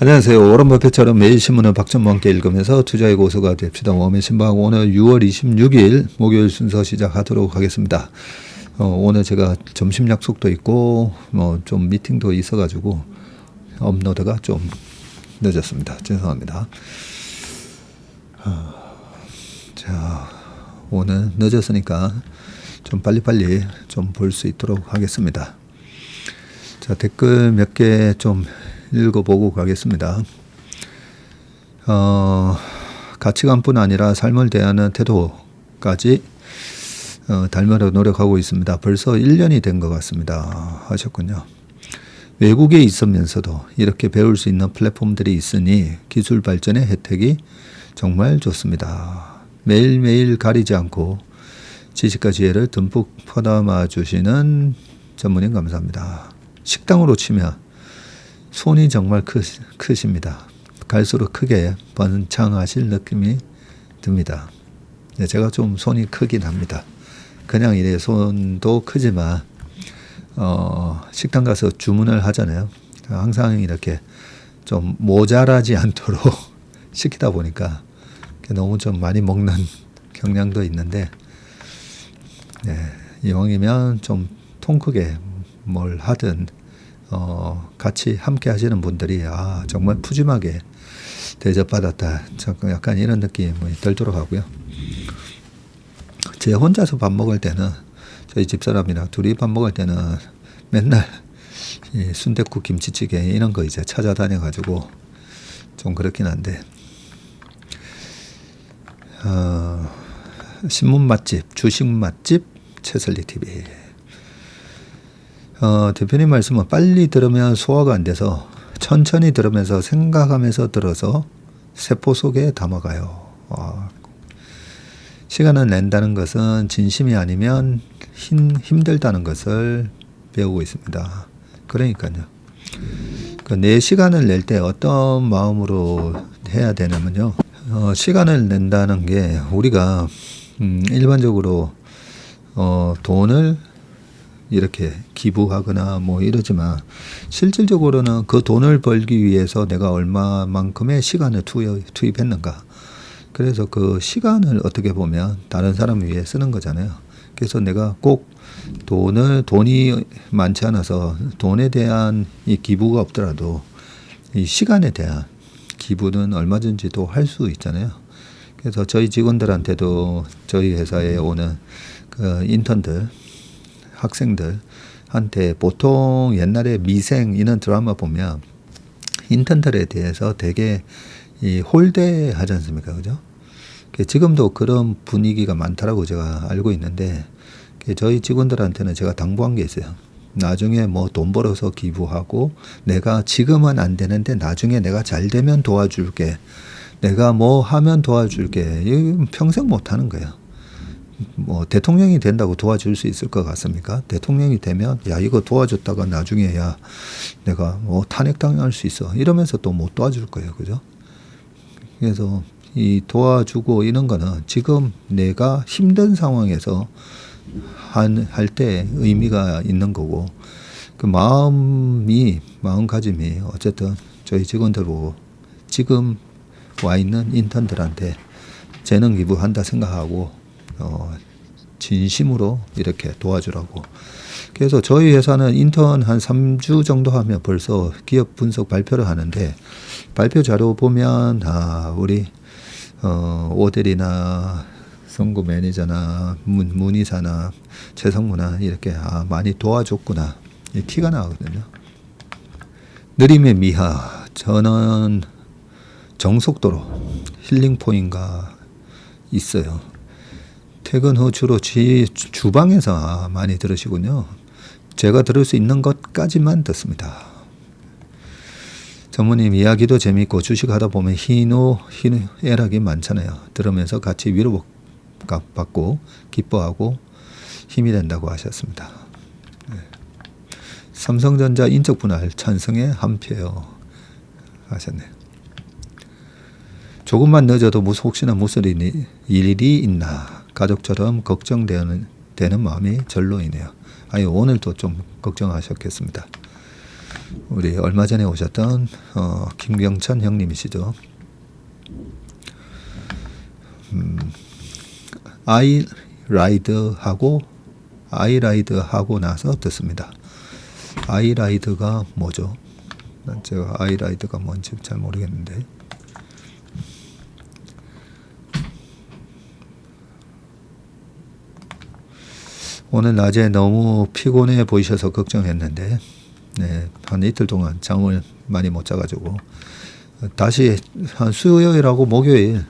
안녕하세요. 워런 버핏처럼 매일 신문을 박전무와 함께 읽으면서 투자의 고수가 됩시다. 워맨 신방 오늘 6월 26일 목요일 순서 시작하도록 하겠습니다. 오늘 제가 점심 약속도 있고 좀 미팅도 있어가지고 업로드가 좀 늦었습니다. 죄송합니다. 자, 오늘 늦었으니까 좀 빨리빨리 좀 볼 수 있도록 하겠습니다. 자, 댓글 몇 개 좀 읽어보고 가겠습니다. 가치관뿐 아니라 삶을 대하는 태도까지 닮으려 노력하고 있습니다. 벌써 1년이 된 것 같습니다. 하셨군요. 외국에 있으면서도 이렇게 배울 수 있는 플랫폼들이 있으니 기술 발전의 혜택이 정말 좋습니다. 매일매일 가리지 않고 지식과 지혜를 듬뿍 퍼담아 주시는 전문인 감사합니다. 식당으로 치면 손이 정말 크십니다. 갈수록 크게 번창하실 느낌이 듭니다. 네, 제가 좀 손이 크긴 합니다. 그냥 이래 손도 크지만 식당 가서 주문을 하잖아요. 항상 이렇게 좀 모자라지 않도록 시키다 보니까 너무 좀 많이 먹는 경향도 있는데 네, 이왕이면 좀 통 크게 뭘 하든 같이 함께 하시는 분들이 정말 푸짐하게 대접받았다. 약간 이런 느낌이 들도록 하고요. 제 혼자서 밥 먹을 때는 저희 집사람이랑 둘이 밥 먹을 때는 맨날 이 순댓국 김치찌개 이런 거 이제 찾아다녀 가지고 좀 그렇긴 한데 신문 맛집, 주식 맛집 최설리 TV. 대표님 말씀은 빨리 들으면 소화가 안 돼서 천천히 들으면서 생각하면서 들어서 세포 속에 담아가요. 시간을 낸다는 것은 진심이 아니면 힘들다는 것을 배우고 있습니다. 그러니까요. 내 시간을 낼 때 어떤 마음으로 해야 되냐면요. 시간을 낸다는 게 우리가 일반적으로 돈을 이렇게 기부하거나 이러지만 실질적으로는 그 돈을 벌기 위해서 내가 얼마만큼의 시간을 투입했는가. 그래서 그 시간을 어떻게 보면 다른 사람을 위해 쓰는 거잖아요. 그래서 내가 꼭 돈이 많지 않아서 돈에 대한 이 기부가 없더라도 이 시간에 대한 기부는 얼마든지 또 할 수 있잖아요. 그래서 저희 직원들한테도 저희 회사에 오는 그 인턴들 학생들한테 보통 옛날에 미생 이런 드라마 보면 인턴들에 대해서 되게 홀대하지 않습니까? 그죠? 지금도 그런 분위기가 많다라고 제가 알고 있는데 저희 직원들한테는 제가 당부한 게 있어요. 나중에 돈 벌어서 기부하고 내가 지금은 안 되는데 나중에 내가 잘 되면 도와줄게. 내가 하면 도와줄게. 이거 평생 못 하는 거예요. 대통령이 된다고 도와줄 수 있을 것 같습니까? 대통령이 되면 이거 도와줬다가 나중에 내가 탄핵당할 수 있어 이러면서 또 못 도와줄 거예요. 그죠? 그래서 이 도와주고 이런 거는 지금 내가 힘든 상황에서 할 때 의미가 있는 거고 그 마음가짐이 어쨌든 저희 직원들 보고 지금 와 있는 인턴들한테 재능 기부한다 생각하고 진심으로 이렇게 도와주라고. 그래서 저희 회사는 인턴 한 3주 정도 하면 벌써 기업 분석 발표를 하는데 발표 자료 보면 우리 오델이나 선구 매니저나 문의사나 최성무나 이렇게 많이 도와줬구나 이 티가 나거든요. 느림의 미학 저는 정속도로 힐링 포인트가 있어요. 퇴근 후 주로 주방에서 많이 들으시군요. 제가 들을 수 있는 것까지만 듣습니다. 전무님 이야기도 재미있고 주식하다 보면 희노애락이 많잖아요. 들으면서 같이 위로받고 기뻐하고 힘이 된다고 하셨습니다. 네. 삼성전자 인적 분할 찬성에 한 표요 하셨네요. 조금만 늦어도 혹시나 무슨 일이 있나 가족처럼 걱정되는 마음이 절로이네요. 오늘도 좀 걱정하셨겠습니다. 우리 얼마 전에 오셨던 김경찬 형님이시죠. 아이라이드하고 나서 듣습니다. 아이라이드가 뭐죠? 제가 아이라이드가 뭔지 잘 모르겠는데. 오늘 낮에 너무 피곤해 보이셔서 걱정했는데, 네, 한 이틀 동안 잠을 많이 못 자가지고 다시 한 수요일하고 목요일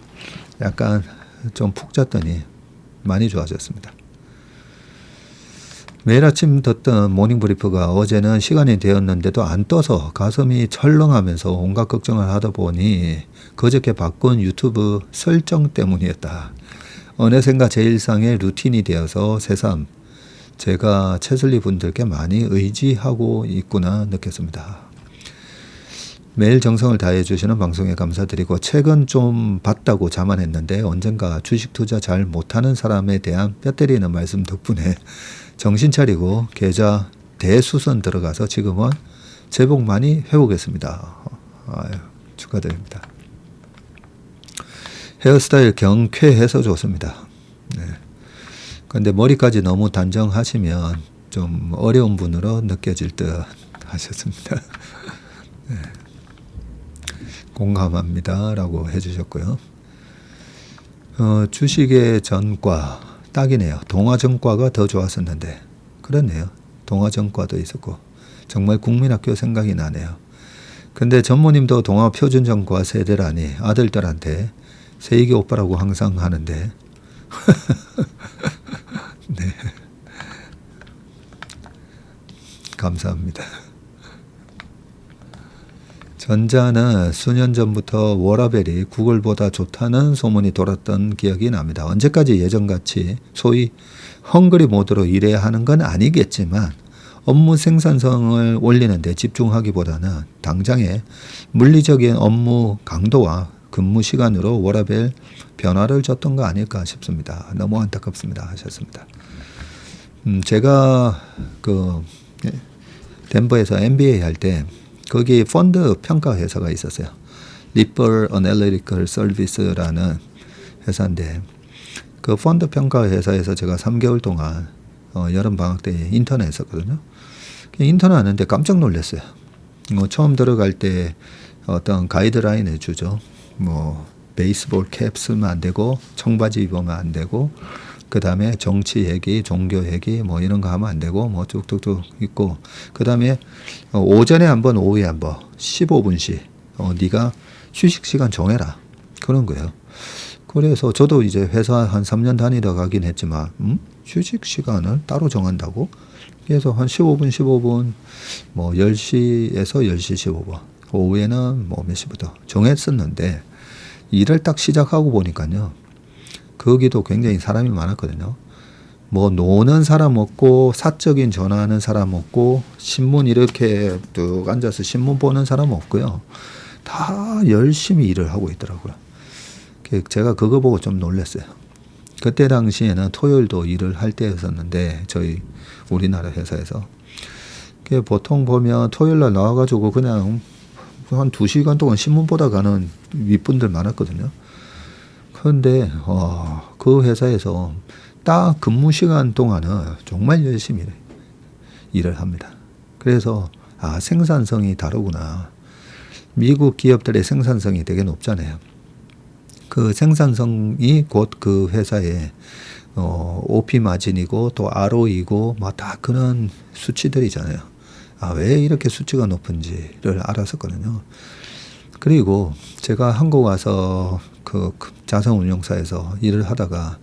약간 좀 푹 잤더니 많이 좋아졌습니다. 매일 아침 듣던 모닝브리프가 어제는 시간이 되었는데도 안 떠서 가슴이 철렁하면서 온갖 걱정을 하다 보니 그저께 바꾼 유튜브 설정 때문이었다. 어느샌가 제 일상의 루틴이 되어서 새삼 제가 채슬리 분들께 많이 의지하고 있구나 느꼈습니다. 매일 정성을 다해 주시는 방송에 감사드리고 최근 좀 봤다고 자만했는데 언젠가 주식 투자 잘 못하는 사람에 대한 뼈 때리는 말씀 덕분에 정신 차리고 계좌 대수선 들어가서 지금은 제복 많이 해오겠습니다. 아유, 축하드립니다. 헤어스타일 경쾌해서 좋습니다. 네. 근데 머리까지 너무 단정하시면 좀 어려운 분으로 느껴질 듯 하셨습니다. 네. 공감합니다 라고 해주셨고요. 주식의 전과 딱이네요. 동아전과가 더 좋았었는데 그렇네요. 동아전과도 있었고 정말 국민학교 생각이 나네요. 근데 전무님도 동아표준전과 세대라니 아들들한테 세이기 오빠라고 항상 하는데 네. 감사합니다. 전자는 수년 전부터 워라벨이 구글보다 좋다는 소문이 돌았던 기억이 납니다. 언제까지 예전같이 소위 헝그리 모드로 일해야 하는 건 아니겠지만 업무 생산성을 올리는 데 집중하기보다는 당장의 물리적인 업무 강도와 근무 시간으로 워라벨 변화를 줬던 거 아닐까 싶습니다. 너무 안타깝습니다 하셨습니다. 제가 덴버에서 MBA 할 때 거기 펀드 평가 회사가 있었어요. 리플 어널리티컬 서비스라는 회사인데 그 펀드 평가 회사에서 제가 3개월 동안 여름 방학 때 인턴을 했었거든요. 인턴을 하는데 깜짝 놀랐어요. 처음 들어갈 때 어떤 가이드라인을 주죠. 뭐 베이스볼 캡 쓰면 안 되고 청바지 입으면 안 되고 그 다음에 정치 얘기, 종교 얘기 뭐 이런 거 하면 안 되고 뭐 쭉쭉쭉 있고 그 다음에 오전에 한 번, 오후에 한 번 15분씩 네가 휴식 시간 정해라 그런 거예요. 그래서 저도 이제 회사 한 3년 다니다 가긴 했지만 휴식 시간을 따로 정한다고? 그래서 한 15분 뭐 10시에서 10시 15분 오후에는 뭐 몇 시부터 정했었는데 일을 딱 시작하고 보니까요. 거기도 굉장히 사람이 많았거든요. 뭐 노는 사람 없고 사적인 전화하는 사람 없고 신문 이렇게 쭉 앉아서 신문 보는 사람 없고요. 다 열심히 일을 하고 있더라고요. 제가 그거 보고 좀 놀랐어요. 그때 당시에는 토요일도 일을 할 때였었는데 저희 우리나라 회사에서 보통 보면 토요일날 나와가지고 그냥 한 2시간 동안 신문 보다 가는 윗분들 많았거든요. 그런데 그 회사에서 딱 근무 시간 동안은 정말 열심히 일을 합니다. 그래서 생산성이 다르구나. 미국 기업들의 생산성이 되게 높잖아요. 그 생산성이 곧 그 회사의 OP 마진이고 또 ROE고 뭐 다 그런 수치들이잖아요. 왜 이렇게 수치가 높은지를 알았었거든요. 그리고 제가 한국 와서 그 자산운용사에서 일을 하다가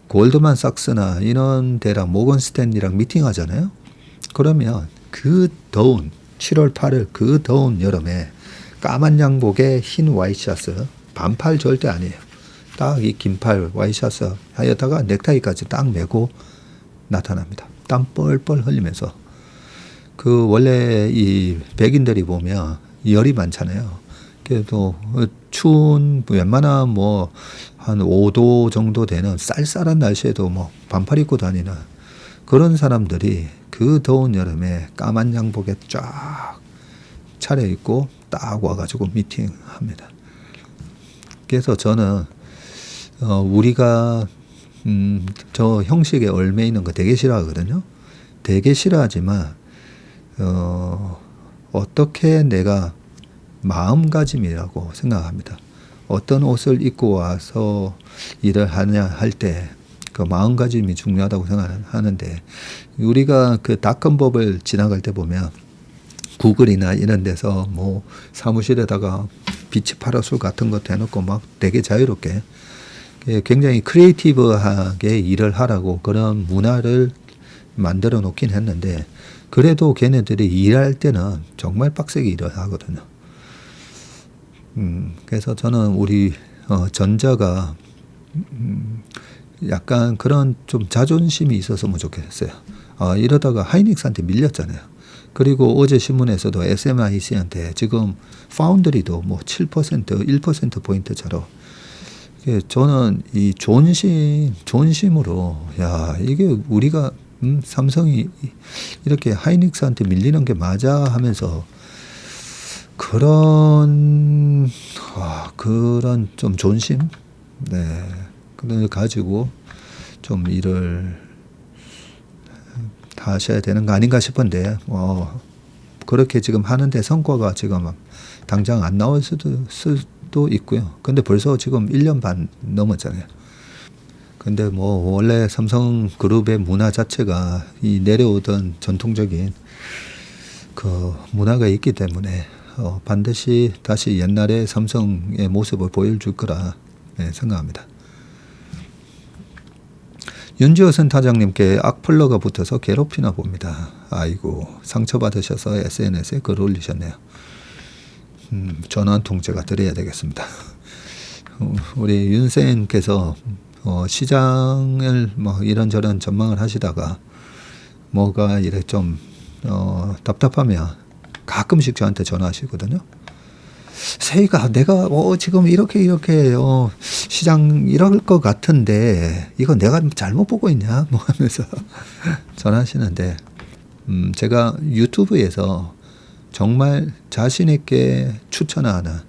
골드만삭스나 이런 데랑 모건 스탠리랑 미팅하잖아요. 그러면 그 더운 7월 8일 그 더운 여름에 까만 양복에 흰 와이셔츠 반팔 절대 아니에요. 딱 이 긴팔 와이셔츠 하여다가 넥타이까지 딱 메고 나타납니다. 땀 뻘뻘 흘리면서 그 원래 이 백인들이 보면 열이 많잖아요. 그래도 추운 웬만한 뭐 한 5도 정도 되는 쌀쌀한 날씨에도 뭐 반팔 입고 다니는 그런 사람들이 그 더운 여름에 까만 양복에 쫙 차려입고 딱 와가지고 미팅합니다. 그래서 저는 우리가 저 형식에 얽매 있는 거 되게 싫어하거든요. 되게 싫어하지만 어떻게 내가 마음가짐이라고 생각합니다. 어떤 옷을 입고 와서 일을 하냐 할 때 그 마음가짐이 중요하다고 생각하는데, 우리가 그 닷컴법을 지나갈 때 보면 구글이나 이런 데서 뭐 사무실에다가 비치 파라솔 같은 거 대놓고 막 되게 자유롭게 굉장히 크리에이티브하게 일을 하라고 그런 문화를 만들어 놓긴 했는데, 그래도 걔네들이 일할 때는 정말 빡세게 일을 하거든요. 그래서 저는 우리 전자가 약간 그런 좀 자존심이 있었으면 좋겠어요. 이러다가 하이닉스한테 밀렸잖아요. 그리고 어제 신문에서도 SMIC한테 지금 파운드리도 뭐 7%, 1% 차로. 저는 이 존심으로, 야, 이게 우리가 삼성이 이렇게 하이닉스한테 밀리는 게 맞아 하면서 그런 좀 존심, 네, 그걸 가지고 좀 일을 하셔야 되는 거 아닌가 싶은데, 그렇게 지금 하는데 성과가 지금 당장 안 나올 수도 있고요. 근데 벌써 지금 1년 반 넘었잖아요. 근데 뭐 원래 삼성그룹의 문화 자체가 이 내려오던 전통적인 그 문화가 있기 때문에 반드시 다시 옛날의 삼성의 모습을 보여줄 거라 생각합니다. 윤지호 센터장님께 악플러가 붙어서 괴롭히나 봅니다. 아이고, 상처받으셔서 SNS에 글 올리셨네요. 전화 한 통 제가 드려야 되겠습니다. 우리 윤쌤께서 시장을 뭐 이런저런 전망을 하시다가 뭐가 이래 좀 답답하면 가끔씩 저한테 전화하시거든요. 세희가 내가 지금 이렇게 시장 이럴 것 같은데 이거 내가 잘못 보고 있냐 뭐 하면서 전화하시는데, 제가 유튜브에서 정말 자신 있게 추천하는,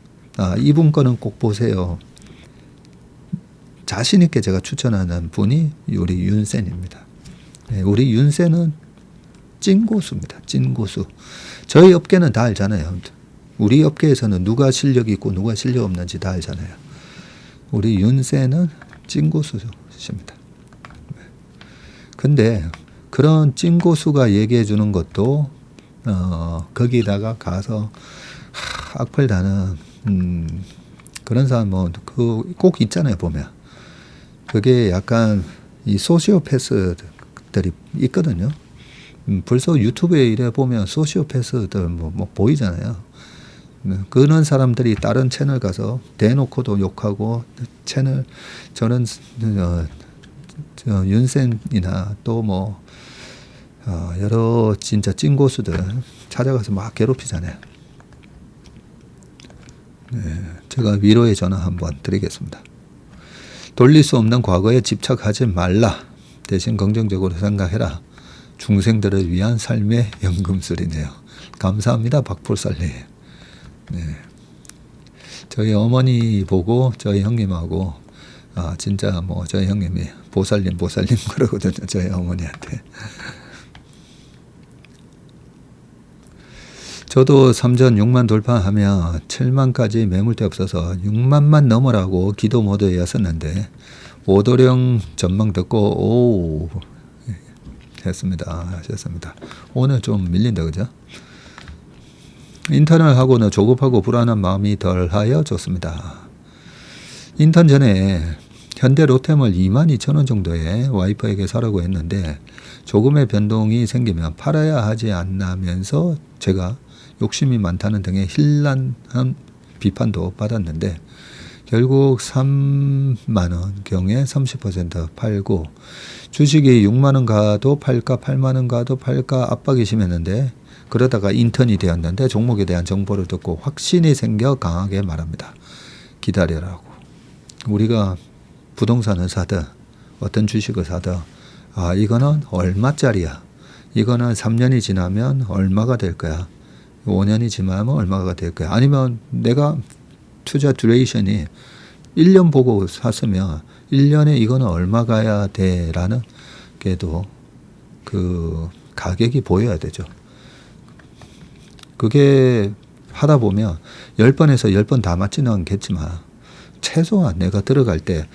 이분 거는 꼭 보세요, 자신 있게 제가 추천하는 분이 우리 윤센입니다. 네, 우리 윤센은 찐고수입니다. 찐고수. 저희 업계는 다 알잖아요. 우리 업계에서는 누가 실력이 있고 누가 실력 없는지 다 알잖아요. 우리 윤센은 찐고수십니다. 근데 그런 찐고수가 얘기해 주는 것도 거기다가 가서 악플 다는 그런 사람 뭐 꼭 있잖아요, 보면. 그게 약간 이 소시오패스들이 있거든요. 벌써 유튜브에 이래 보면 소시오패스들 뭐 보이잖아요. 그런 사람들이 다른 채널 가서 대놓고도 욕하고, 채널 저는 윤센이나 또 뭐 여러 진짜 찐고수들 찾아가서 막 괴롭히잖아요. 네, 제가 위로의 전화 한번 드리겠습니다. 돌릴 수 없는 과거에 집착하지 말라. 대신 긍정적으로 생각해라. 중생들을 위한 삶의 연금술이네요. 감사합니다, 박풀살님. 네. 저희 어머니 보고 저희 형님하고 진짜 뭐 저희 형님이 보살님 그러거든요, 저희 어머니한테. 저도 3전 6만 돌파하면 7만까지 매물대 없어서 6만만 넘으라고 기도 모드였었는데 오도령 전망 듣고 하셨습니다. 오늘 좀 밀린다, 그죠? 인턴을 하고는 조급하고 불안한 마음이 덜하여 좋습니다. 인턴 전에 현대 로템을 22,000원 정도에 와이프에게 사라고 했는데 조금의 변동이 생기면 팔아야 하지 않나면서 제가 욕심이 많다는 등의 힐난한 비판도 받았는데, 결국 3만원 경에 30% 팔고 주식이 6만원 가도 팔까 8만원 가도 팔까 압박이 심했는데, 그러다가 인턴이 되었는데 종목에 대한 정보를 듣고 확신이 생겨 강하게 말합니다. 기다려라고. 우리가 부동산을 사든 어떤 주식을 사든 이거는 얼마짜리야, 이거는 3년이 지나면 얼마가 될 거야, 5년이 지나면 얼마가 될 거야. 아니면 내가 투자 듀레이션이 1년 보고 샀으면 1년에 이거는 얼마 가야 돼라는 게도 그 가격이 보여야 되죠. 그게 하다 보면 10번에서 10번 다 맞지는 않겠지만 최소한 내가 들어갈 때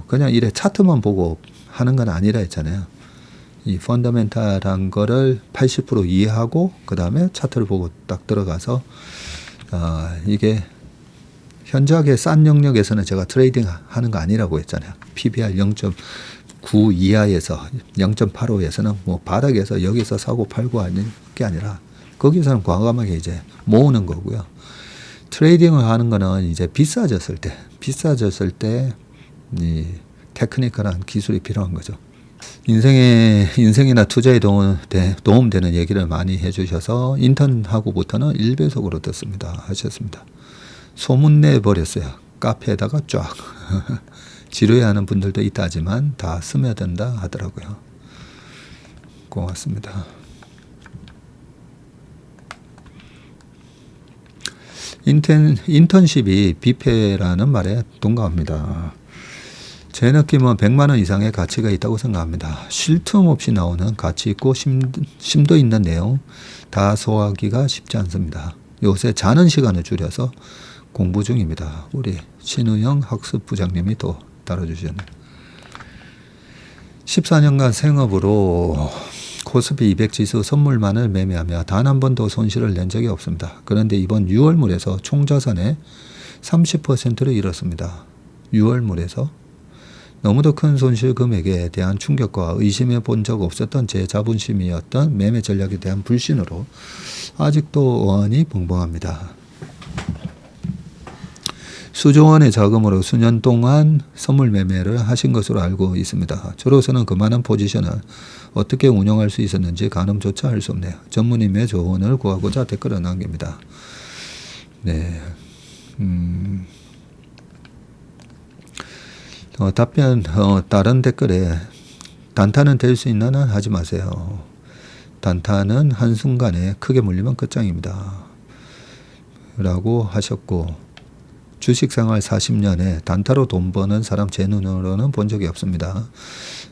그냥 이래 차트만 보고 하는 건 아니라 했잖아요. 이 펀더멘탈한 거를 80% 이해하고 그 다음에 차트를 보고 딱 들어가서 이게 현저하게 싼 영역에서는 제가 트레이딩 하는 거 아니라고 했잖아요. PBR 0.9 이하에서 0.85에서는 뭐 바닥에서 여기서 사고 팔고 하는 게 아니라 거기서는 과감하게 이제 모으는 거고요. 트레이딩을 하는 거는 이제 비싸졌을 때 이 테크니컬한 기술이 필요한 거죠. 인생이나 투자에 도움되는 얘기를 많이 해주셔서 인턴하고부터는 1배속으로 듣습니다 하셨습니다. 소문 내버렸어요. 카페에다가 쫙. 지루해하는 분들도 있다지만 다 스며든다 하더라고요. 고맙습니다. 인턴십이 뷔페라는 말에 동감합니다. 제 느낌은 100만 원 이상의 가치가 있다고 생각합니다. 쉴 틈 없이 나오는 가치 있고 심도 있는 내용 다 소화하기가 쉽지 않습니다. 요새 자는 시간을 줄여서 공부 중입니다. 우리 신우영 학습부장님이 또 다뤄주셨네요. 14년간 생업으로 코스피 200 지수 선물만을 매매하며 단 한 번도 손실을 낸 적이 없습니다. 그런데 이번 6월물에서 총자산의 30%를 잃었습니다. 6월물에서 너무도 큰 손실 금액에 대한 충격과 의심해 본 적 없었던 제 자부심이었던 매매 전략에 대한 불신으로 아직도 어안이 벙벙합니다. 수조 원의 자금으로 수년 동안 선물 매매를 하신 것으로 알고 있습니다. 저로서는 그만한 포지션을 어떻게 운영할 수 있었는지 가늠조차 할 수 없네요. 전무님의 조언을 구하고자 댓글을 남깁니다. 네. 답변, 다른 댓글에 단타는 될 수 있는 한 하지 마세요. 단타는 한순간에 크게 물리면 끝장입니다. 라고 하셨고, 주식생활 40년에 단타로 돈 버는 사람 제 눈으로는 본 적이 없습니다.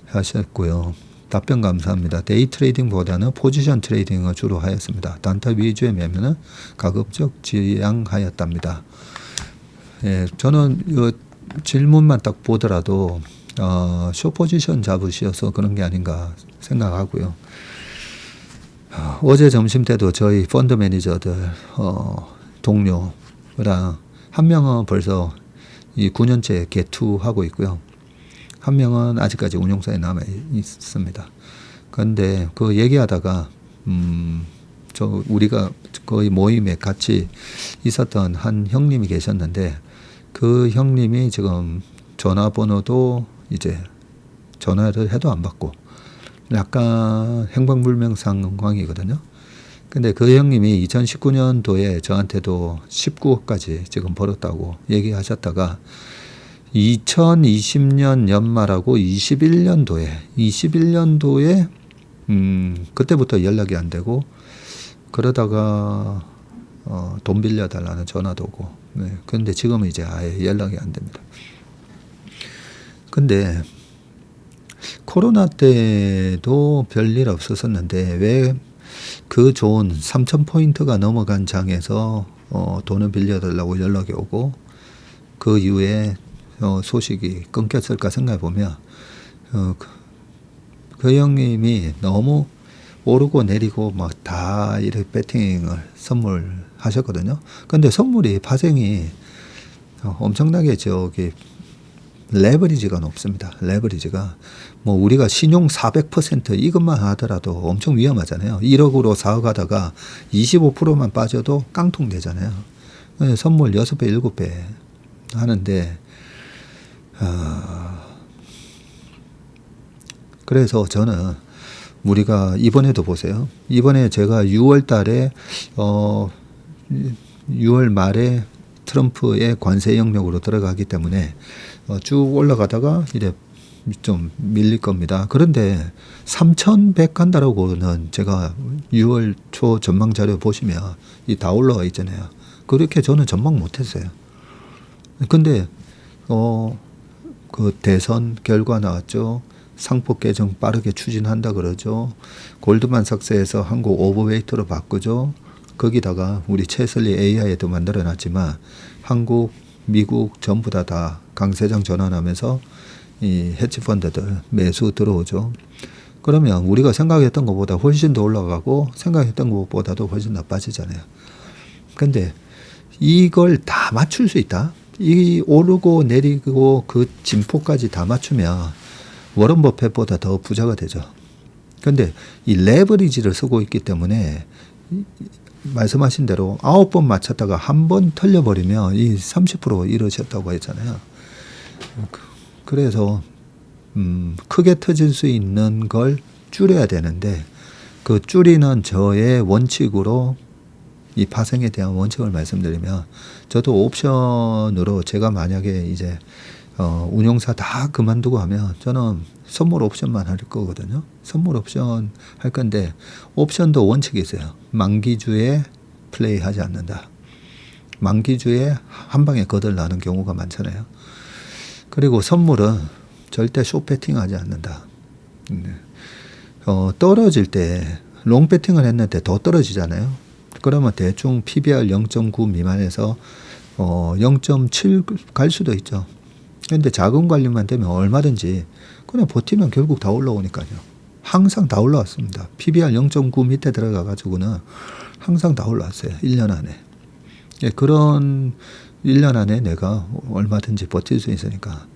하셨고요. 답변 감사합니다. 데이 트레이딩보다는 포지션 트레이딩을 주로 하였습니다. 단타 위주의 매매는 가급적 지양하였답니다. 예, 저는 이 질문만 딱 보더라도 숏 포지션 잡으셔서 그런 게 아닌가 생각하고요. 어제 점심 때도 저희 펀드 매니저들 동료랑 한 명은 벌써 이 9년째 개투하고 있고요. 한 명은 아직까지 운용사에 남아 있습니다. 그런데 그 얘기하다가 우리가 거의 모임에 같이 있었던 한 형님이 계셨는데 그 형님이 지금 전화번호도 이제 전화를 해도 안 받고 약간 행방불명 상황이거든요. 근데 그 형님이 2019년도에 저한테도 19억까지 지금 벌었다고 얘기하셨다가 2020년 연말하고 21년도에 그때부터 연락이 안 되고 그러다가 돈 빌려달라는 전화도 오고 네. 근데 지금은 이제 아예 연락이 안 됩니다. 근데 코로나 때도 별일 없었었는데 왜 그 좋은 3,000포인트가 넘어간 장에서 돈을 빌려달라고 연락이 오고 그 이후에 소식이 끊겼을까 생각해 보면 그 형님이 너무 오르고 내리고 막 다 이렇게 배팅을 선물하셨거든요. 근데 선물이 파생이 엄청나게 저기 레버리지가 높습니다. 레버리지가 뭐 우리가 신용 400% 이것만 하더라도 엄청 위험하잖아요. 1억으로 사업하다가 25%만 빠져도 깡통 되잖아요. 선물 6배, 7배 하는데 그래서 저는 우리가 이번에도 보세요. 이번에 제가 6월 달에 6월 말에 트럼프의 관세 영역으로 들어가기 때문에 쭉 올라가다가 이래 좀 밀릴 겁니다. 그런데 3,100 간다라고는 제가 6월 초 전망 자료 보시면 이 다 올라와 있잖아요. 그렇게 저는 전망 못했어요. 근데 그 대선 결과 나왔죠. 상법 개정 빠르게 추진한다 그러죠. 골드만삭스에서 한국 오버웨이트로 바꾸죠. 거기다가 우리 최슬리 AI에도 만들어놨지만 한국, 미국 전부 다 강세장 전환하면서 이 헤지펀드들 매수 들어오죠. 그러면 우리가 생각했던 것보다 훨씬 더 올라가고 생각했던 것보다도 훨씬 나빠지잖아요. 근데 이걸 다 맞출 수 있다. 이 오르고 내리고 그 진폭까지 다 맞추면 워런 버핏보다 더 부자가 되죠. 근데 이 레버리지를 쓰고 있기 때문에 말씀하신 대로 9번 맞췄다가 한 번 털려버리면 이 30% 이러셨다고 했잖아요. 그래서 크게 터질 수 있는 걸 줄여야 되는데 그 줄이는 저의 원칙으로 이 파생에 대한 원칙을 말씀드리면 저도 옵션으로 제가 만약에 이제 운용사 다 그만두고 하면 저는 선물 옵션만 할 거거든요. 선물 옵션 할 건데 옵션도 원칙이 있어요. 만기주에 플레이하지 않는다. 만기주에 한 방에 거덜나는 경우가 많잖아요. 그리고 선물은 절대 숏배팅하지 않는다. 떨어질 때 롱배팅을 했는데 더 떨어지잖아요. 그러면 대충 PBR 0.9 미만에서 0.7 갈 수도 있죠. 그런데 자금 관리만 되면 얼마든지 그냥 버티면 결국 다 올라오니까요. 항상 다 올라왔습니다. PBR 0.9 밑에 들어가 가지고는 항상 다 올라왔어요. 1년 안에. 예, 그런 1년 안에 내가 얼마든지 버틸 수 있으니까.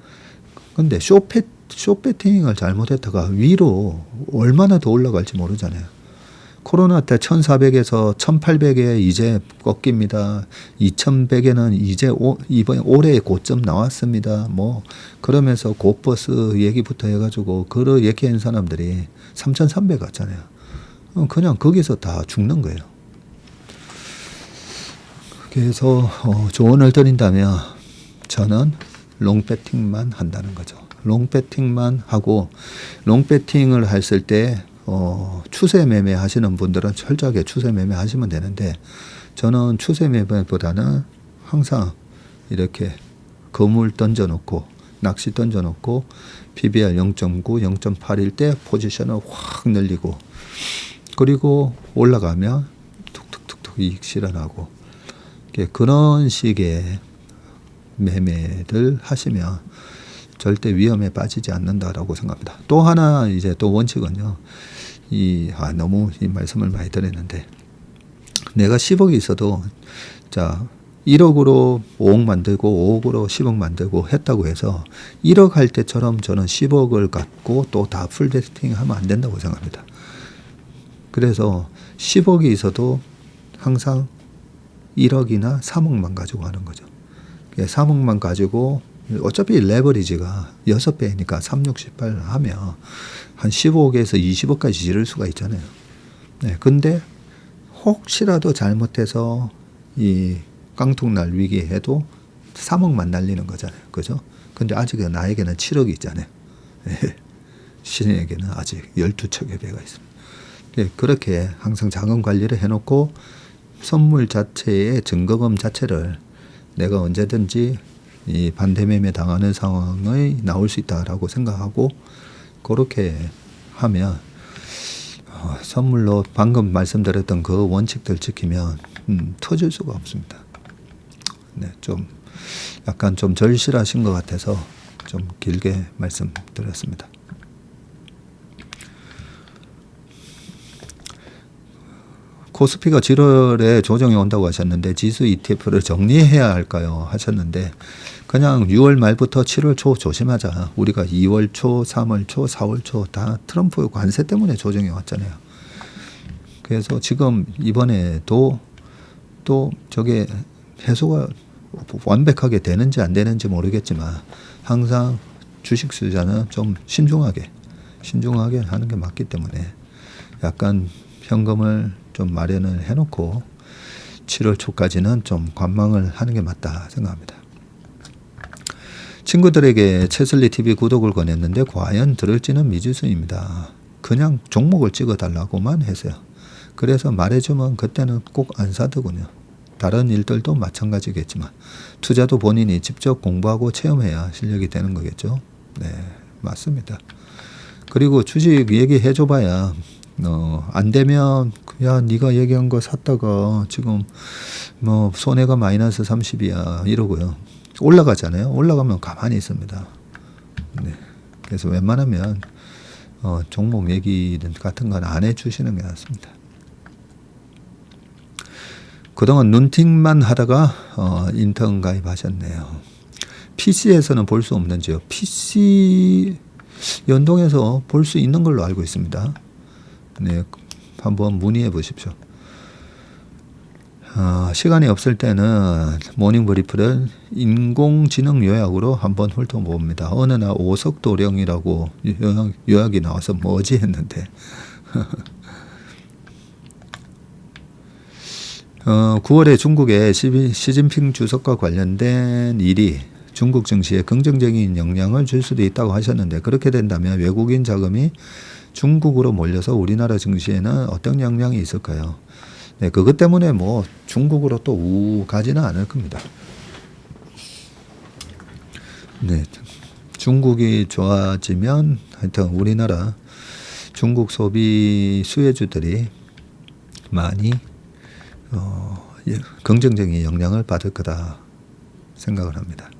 근데 숏배팅을 잘못했다가 위로 얼마나 더 올라갈지 모르잖아요. 코로나 때 1,400에서 1,800에 이제 꺾입니다. 2,100에는 이제 이번에 올해의 고점 나왔습니다. 뭐 그러면서 고버스 얘기부터 해가지고 그런 얘기한 사람들이 3,300 갔잖아요. 그냥 거기서 다 죽는 거예요. 그래서 조언을 드린다면 저는 롱배팅만 한다는 거죠. 롱배팅만 하고 롱배팅을 했을 때 추세 매매 하시는 분들은 철저하게 추세 매매 하시면 되는데 저는 추세 매매보다는 항상 이렇게 거물 던져놓고 낚시 던져놓고 PBR 0.9, 0.8일 때 포지션을 확 늘리고 그리고 올라가면 툭툭툭툭 이익 실현하고 그런 식의 매매를 하시면 절대 위험에 빠지지 않는다라고 생각합니다. 또 하나 이제 또 원칙은요. 너무 이 말씀을 많이 드렸는데 내가 10억이 있어도 자 1억으로 5억 만들고 5억으로 10억 만들고 했다고 해서 1억 할 때처럼 저는 10억을 갖고 또 다 풀데스팅 하면 안 된다고 생각합니다. 그래서 10억이 있어도 항상 1억이나 3억만 가지고 하는 거죠. 3억만 가지고 어차피 레버리지가 6배니까 3, 6, 18 하면 한 15억에서 20억까지 지를 수가 있잖아요. 네, 근데 혹시라도 잘못해서 이 깡통날 위기에도 3억만 날리는 거잖아요. 그죠? 근데 아직은 나에게는 7억이 있잖아요. 네, 신에게는 아직 12척의 배가 있습니다. 네, 그렇게 항상 자금 관리를 해놓고 선물 자체의 증거금 자체를 내가 언제든지 이 반대매매 당하는 상황이 나올 수 있다라고 생각하고 그렇게 하면 선물로 방금 말씀드렸던 그 원칙들 지키면 터질 수가 없습니다. 네, 좀 약간 좀 절실하신 것 같아서 좀 길게 말씀드렸습니다. 코스피가 7월에 조정이 온다고 하셨는데 지수 ETF를 정리해야 할까요? 하셨는데 그냥 6월 말부터 7월 초 조심하자. 우리가 2월 초, 3월 초, 4월 초 다 트럼프 관세 때문에 조정이 왔잖아요. 그래서 지금 이번에도 또 저게 해소가 완벽하게 되는지 안 되는지 모르겠지만 항상 주식 투자는 좀 신중하게 하는 게 맞기 때문에 약간 현금을 좀 마련을 해놓고 7월 초까지는 좀 관망을 하는 게 맞다 생각합니다. 친구들에게 채슬리 TV 구독을 권했는데 과연 들을지는 미지수입니다. 그냥 종목을 찍어달라고만 했어요. 그래서 말해주면 그때는 꼭 안 사더군요. 다른 일들도 마찬가지겠지만 투자도 본인이 직접 공부하고 체험해야 실력이 되는 거겠죠. 네, 맞습니다. 그리고 주식 얘기해줘봐야 안 되면 야 네가 얘기한 거 샀다가 지금 뭐 손해가 마이너스 30이야 이러고요. 올라가잖아요. 올라가면 가만히 있습니다. 네. 그래서 웬만하면 종목 얘기 같은 건 안 해주시는 게 낫습니다. 그동안 눈팅만 하다가 인턴 가입하셨네요. PC에서는 볼 수 없는지요? PC 연동해서 볼 수 있는 걸로 알고 있습니다. 네, 한번 문의해 보십시오. 시간이 없을 때는 모닝 브리프를 인공지능 요약으로 한번 훑어봅니다. 어느 날 오석도령이라고 요약이 나와서 뭐지 했는데 9월에 중국의 시진핑 주석과 관련된 일이 중국 증시에 긍정적인 영향을 줄 수도 있다고 하셨는데 그렇게 된다면 외국인 자금이 중국으로 몰려서 우리나라 증시에는 어떤 영향이 있을까요? 네, 그것 때문에 뭐 중국으로 또 가지는 않을 겁니다. 네, 중국이 좋아지면 하여튼 우리나라 중국 소비 수혜주들이 많이 긍정적인 영향을 받을 거다 생각을 합니다.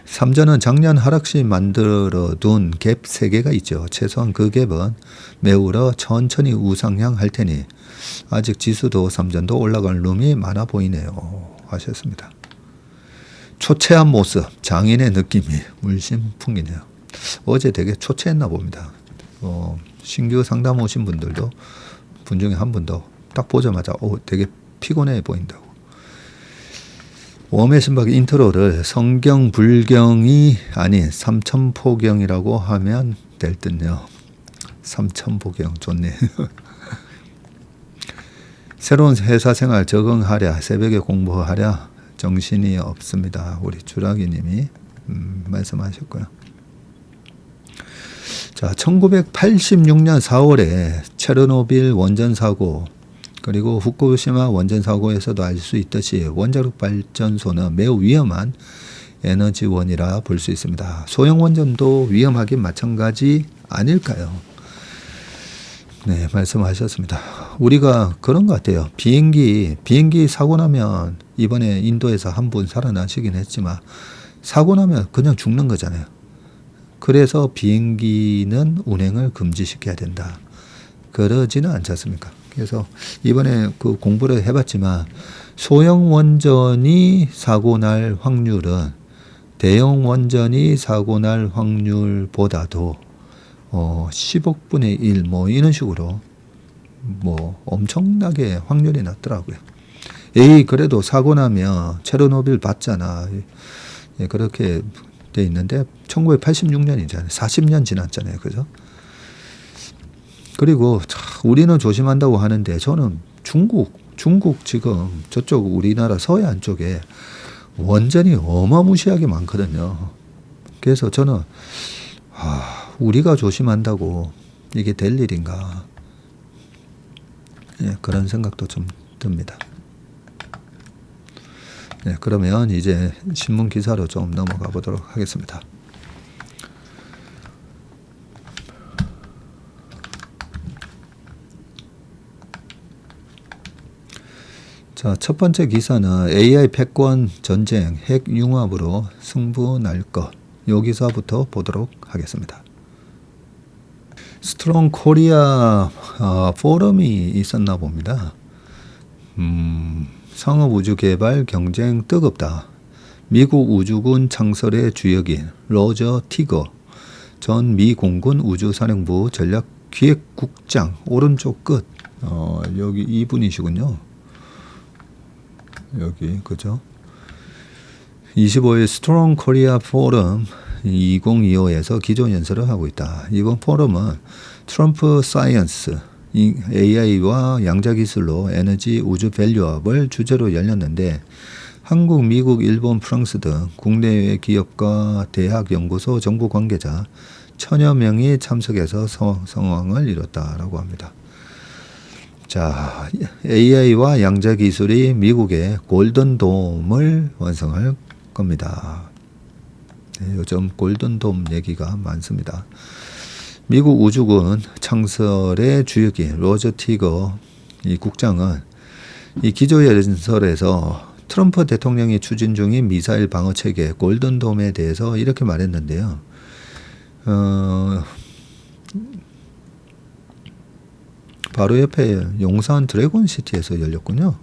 삼전은 작년 하락시 만들어 둔 갭 3개가 있죠. 최소한 그 갭은 메우러 천천히 우상향할 테니 아직 지수도 삼전도 올라갈 룸이 많아 보이네요. 하셨습니다. 초췌한 모습, 장인의 느낌이 물씬 풍기네요. 어제 되게 초췌했나 봅니다. 신규 상담 오신 분들도 분 중에 한 분도 딱 보자마자 되게 피곤해 보인다고. 웜의 신박 인트로를 성경 불경이 아닌 삼천포경이라고 하면 될 듯요. 삼천포경 좋네. 새로운 회사 생활 적응하랴, 새벽에 공부하랴 정신이 없습니다. 우리 주라기님이 말씀하셨고요. 자, 1986년 4월에 체르노빌 원전 사고 그리고 후쿠시마 원전 사고에서도 알 수 있듯이 원자력 발전소는 매우 위험한 에너지원이라 볼 수 있습니다. 소형 원전도 위험하긴 마찬가지 아닐까요? 네, 말씀하셨습니다. 우리가 그런 것 같아요. 비행기 사고 나면 이번에 인도에서 한 분 살아나시긴 했지만 사고 나면 그냥 죽는 거잖아요. 그래서 비행기는 운행을 금지시켜야 된다. 그러지는 않지 않습니까? 그래서 이번에 그 공부를 해봤지만 소형 원전이 사고 날 확률은 대형 원전이 사고 날 확률보다도 10억 분의 1 뭐 이런 식으로 뭐 엄청나게 확률이 낮더라고요. 그래도 사고 나면 체르노빌 봤잖아. 예, 그렇게 돼 있는데 1986년이잖아요. 40년 지났잖아요. 그죠? 그리고 우리는 조심한다고 하는데 저는 중국 지금 저쪽 우리나라 서해안 쪽에 원전이 어마무시하게 많거든요. 그래서 저는 우리가 조심한다고 이게 될 일인가, 예, 그런 생각도 좀 듭니다. 네, 그러면 이제 신문 기사로 좀 넘어가 보도록 하겠습니다. 자, 첫 번째 기사는 AI 패권 전쟁 핵 융합으로 승부 날 것. 요 기사부터 보도록 하겠습니다. 스트롱 코리아 포럼이 있었나 봅니다. 상업 우주 개발 경쟁 뜨겁다. 미국 우주군 창설의 주역인 로저 티거 전 미 공군 우주사령부 전략기획국장 오른쪽 끝. 여기 이분이시군요. 여기 그죠? 25일 스트롱 코리아 포럼 2025에서 기조 연설을 하고 있다. 이번 포럼은 트럼프 사이언스 AI와 양자 기술로 에너지 우주 밸류업을 주제로 열렸는데 한국, 미국, 일본, 프랑스 등 국내외 기업과 대학, 연구소, 정부 관계자 1000여 명이 참석해서 성황을 이뤘다라고 합니다. 자, AI와 양자 기술이 미국의 골든돔을 완성할 겁니다. 네, 요즘 골든돔 얘기가 많습니다. 미국 우주군 창설의 주역인 로저 티거 이 국장은 이 기조연설에서 트럼프 대통령이 추진 중인 미사일 방어 체계 골든돔에 대해서 이렇게 말했는데요. 바로 옆에 용산 드래곤시티에서 열렸군요.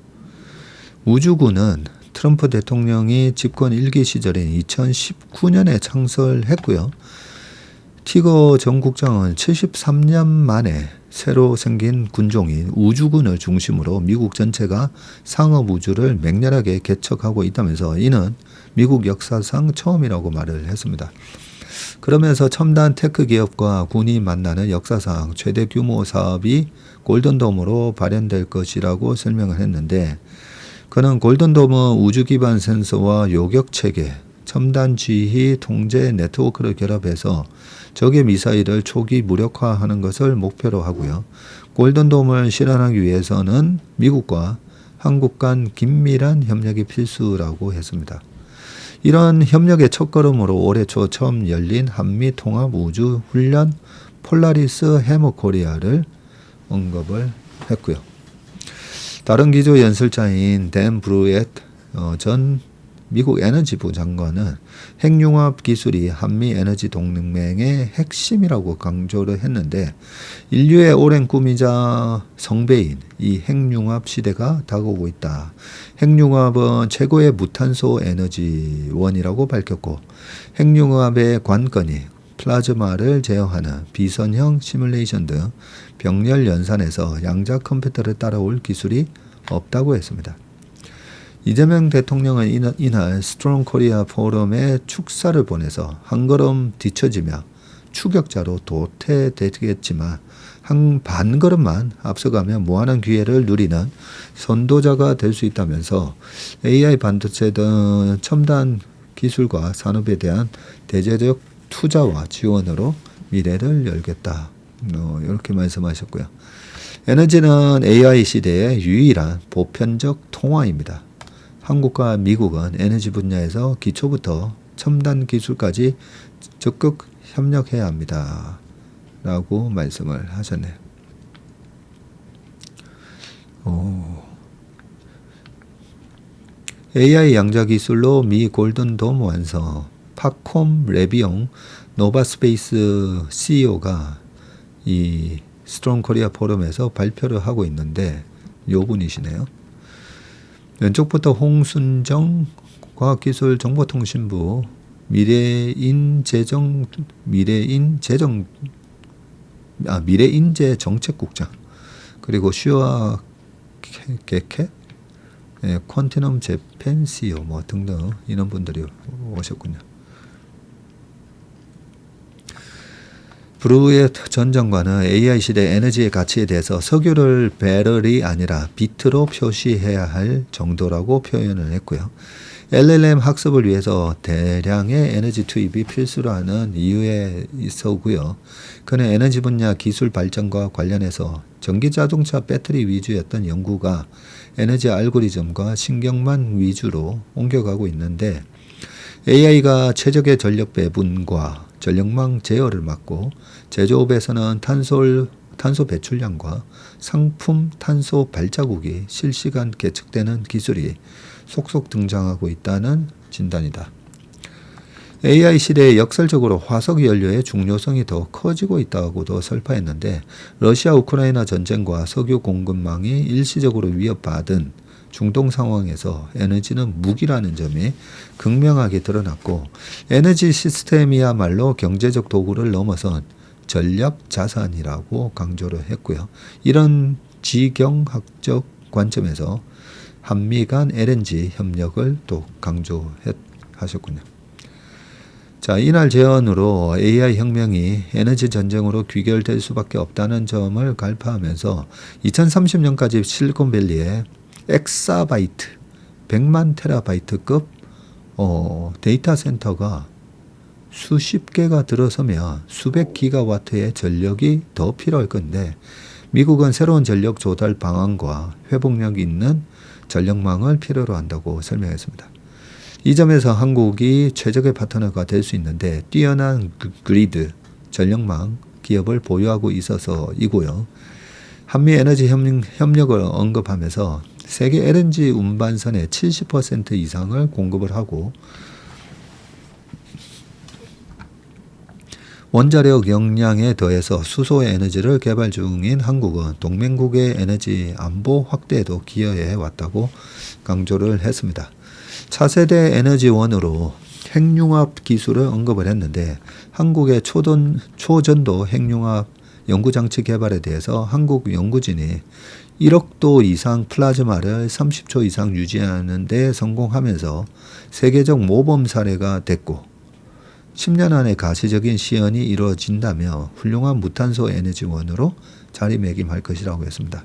우주군은 트럼프 대통령이 집권 1기 시절인 2019년에 창설했고요. 티거 전 국장은 73년 만에 새로 생긴 군종인 우주군을 중심으로 미국 전체가 상업 우주를 맹렬하게 개척하고 있다면서 이는 미국 역사상 처음이라고 말을 했습니다. 그러면서 첨단 테크 기업과 군이 만나는 역사상 최대 규모 사업이 골든돔으로 발현될 것이라고 설명을 했는데, 그는 골든돔은 우주 기반 센서와 요격 체계, 첨단 지휘 통제 네트워크를 결합해서 적의 미사일을 초기 무력화하는 것을 목표로 하고요. 골든돔을 실현하기 위해서는 미국과 한국 간 긴밀한 협력이 필수라고 했습니다. 이런 협력의 첫걸음으로 올해 초 처음 열린 한미 통합 우주 훈련 폴라리스 해머 코리아를 언급을 했고요. 다른 기조 연설자인 댄 브루엣 전 미국 에너지부 장관은 핵융합 기술이 한미 에너지 동맹의 핵심이라고 강조를 했는데, 인류의 오랜 꿈이자 성배인 이 핵융합 시대가 다가오고 있다. 핵융합은 최고의 무탄소 에너지원이라고 밝혔고, 핵융합의 관건이 플라즈마를 제어하는 비선형 시뮬레이션 등 병렬 연산에서 양자 컴퓨터를 따라올 기술이 없다고 했습니다. 이재명 대통령은 이날 스트롱 코리아 포럼에 축사를 보내서 한 걸음 뒤처지며 추격자로 도태되겠지만 한 반걸음만 앞서가면 무한한 기회를 누리는 선도자가 될 수 있다면서 AI 반도체 등 첨단 기술과 산업에 대한 대대적 투자와 지원으로 미래를 열겠다. 이렇게 말씀하셨고요. 에너지는 AI 시대의 유일한 보편적 통화입니다. 한국과 미국은 에너지 분야에서 기초부터 첨단 기술까지 적극 협력해야 합니다. 라고 말씀을 하셨네요. AI 양자 기술로 미 골든돔 완성. 팝콤 레비옹 노바스페이스 CEO가 이 스트롱 코리아 포럼에서 발표를 하고 있는데, 요 분이시네요. 왼쪽부터 홍순정 과학기술정보통신부 미래인재정책국장, 그리고 슈아 게케 퀀티넘 재팬 CEO 등등 이런 분들이 오셨군요. 브루엣 전 장관은 AI 시대 에너지의 가치에 대해서 석유를 배럴이 아니라 비트로 표시해야 할 정도라고 표현을 했고요. LLM 학습을 위해서 대량의 에너지 투입이 필수라는 이유에 있었고요. 그는 에너지 분야 기술 발전과 관련해서 전기자동차 배터리 위주였던 연구가 에너지 알고리즘과 신경망 위주로 옮겨가고 있는데, AI가 최적의 전력 배분과 전력망 제어를 맡고 제조업에서는 탄소 배출량과 상품 탄소 발자국이 실시간 계측되는 기술이 속속 등장하고 있다는 진단이다. AI 시대에 역설적으로 화석 연료의 중요성이 더 커지고 있다고도 설파했는데, 러시아 우크라이나 전쟁과 석유 공급망이 일시적으로 위협받은 중동 상황에서 에너지는 무기라는 점이 극명하게 드러났고, 에너지 시스템이야말로 경제적 도구를 넘어선 전략 자산이라고 강조를 했고요. 이런 지경학적 관점에서 한미 간 LNG 협력을 또 강조하셨군요. 자, 이날 제언으로 AI 혁명이 에너지 전쟁으로 귀결될 수밖에 없다는 점을 갈파하면서 2030년까지 실리콘밸리에 엑사바이트 100만 테라바이트급 데이터 센터가 수십 개가 들어서면 수백 기가와트의 전력이 더 필요할 건데 미국은 새로운 전력 조달 방안과 회복력 있는 전력망을 필요로 한다고 설명했습니다. 이 점에서 한국이 최적의 파트너가 될 수 있는데 뛰어난 그리드 전력망 기업을 보유하고 있어서이고요. 한미 에너지 협력을 언급하면서 세계 LNG 운반선의 70% 이상을 공급을 하고 원자력 역량에 더해서 수소 에너지를 개발 중인 한국은 동맹국의 에너지 안보 확대에도 기여해 왔다고 강조를 했습니다. 차세대 에너지원으로 핵융합 기술을 언급을 했는데 한국의 초전도 핵융합 연구장치 개발에 대해서 한국 연구진이 1억 도 이상 플라즈마를 30초 이상 유지하는 데 성공하면서 세계적 모범 사례가 됐고 10년 안에 가시적인 시연이 이루어진다며 훌륭한 무탄소 에너지원으로 자리매김할 것이라고 했습니다.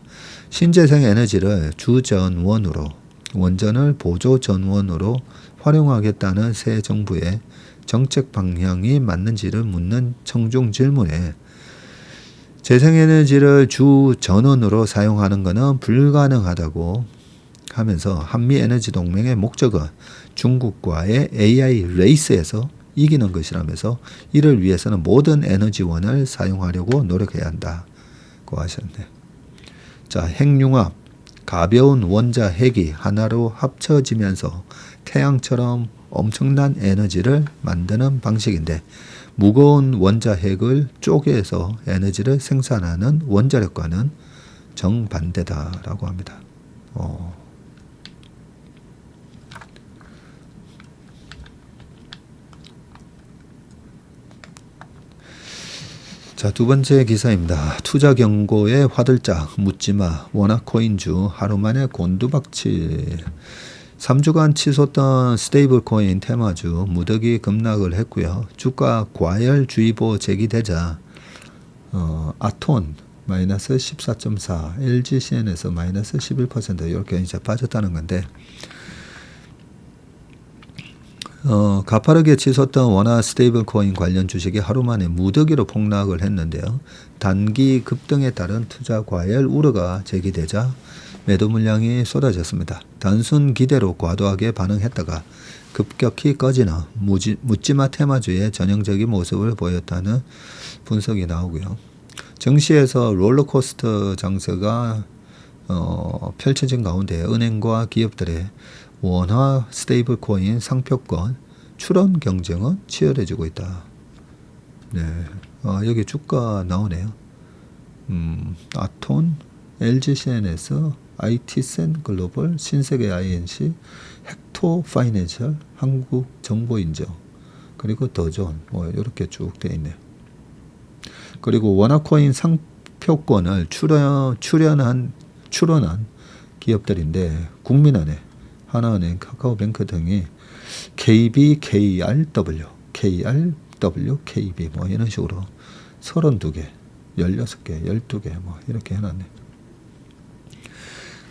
신재생 에너지를 주전원으로 원전을 보조전원으로 활용하겠다는 새 정부의 정책 방향이 맞는지를 묻는 청중 질문에 재생에너지를 주전원으로 사용하는 것은 불가능하다고 하면서 한미에너지동맹의 목적은 중국과의 AI 레이스에서 이기는 것이라면서 이를 위해서는 모든 에너지원을 사용하려고 노력해야 한다고 하셨네요. 자, 핵융합, 가벼운 원자 핵이 하나로 합쳐지면서 태양처럼 엄청난 에너지를 만드는 방식인데 무거운 원자 핵을 쪼개서 에너지를 생산하는 원자력과는 정반대다라고 합니다. 자, 두 번째 기사입니다. 투자 경고에 화들짝 묻지마 원화코인주 하루 만에 곤두박질. 3주간 치솟던 스테이블 코인 테마주 무더기 급락을 했고요. 주가 과열주의보 제기되자 아톤 마이너스 14.4, LGCN에서 마이너스 11% 이렇게 이제 빠졌다는 건데 가파르게 치솟던 원화 스테이블 코인 관련 주식이 하루 만에 무더기로 폭락을 했는데요. 단기 급등에 따른 투자 과열 우려가 제기되자 매도 물량이 쏟아졌습니다. 단순 기대로 과도하게 반응했다가 급격히 꺼지는 묻지마 테마주의 전형적인 모습을 보였다는 분석이 나오고요. 증시에서 롤러코스터 장세가 펼쳐진 가운데 은행과 기업들의 원화 스테이블 코인 상표권 출원 경쟁은 치열해지고 있다. 네, 여기 주가 나오네요. 아톤, LGCN에서 IT센 글로벌, 신세계 INC, 헥토 파이낸셜, 한국정보인증, 그리고 더존 이렇게 쭉 되어 있네요. 그리고 원화코인 상표권을 출원한 기업들인데 국민은행, 하나은행, 카카오뱅크 등이 KBKRW, KB 이런 식으로 32개, 16개, 12개 이렇게 해놨네.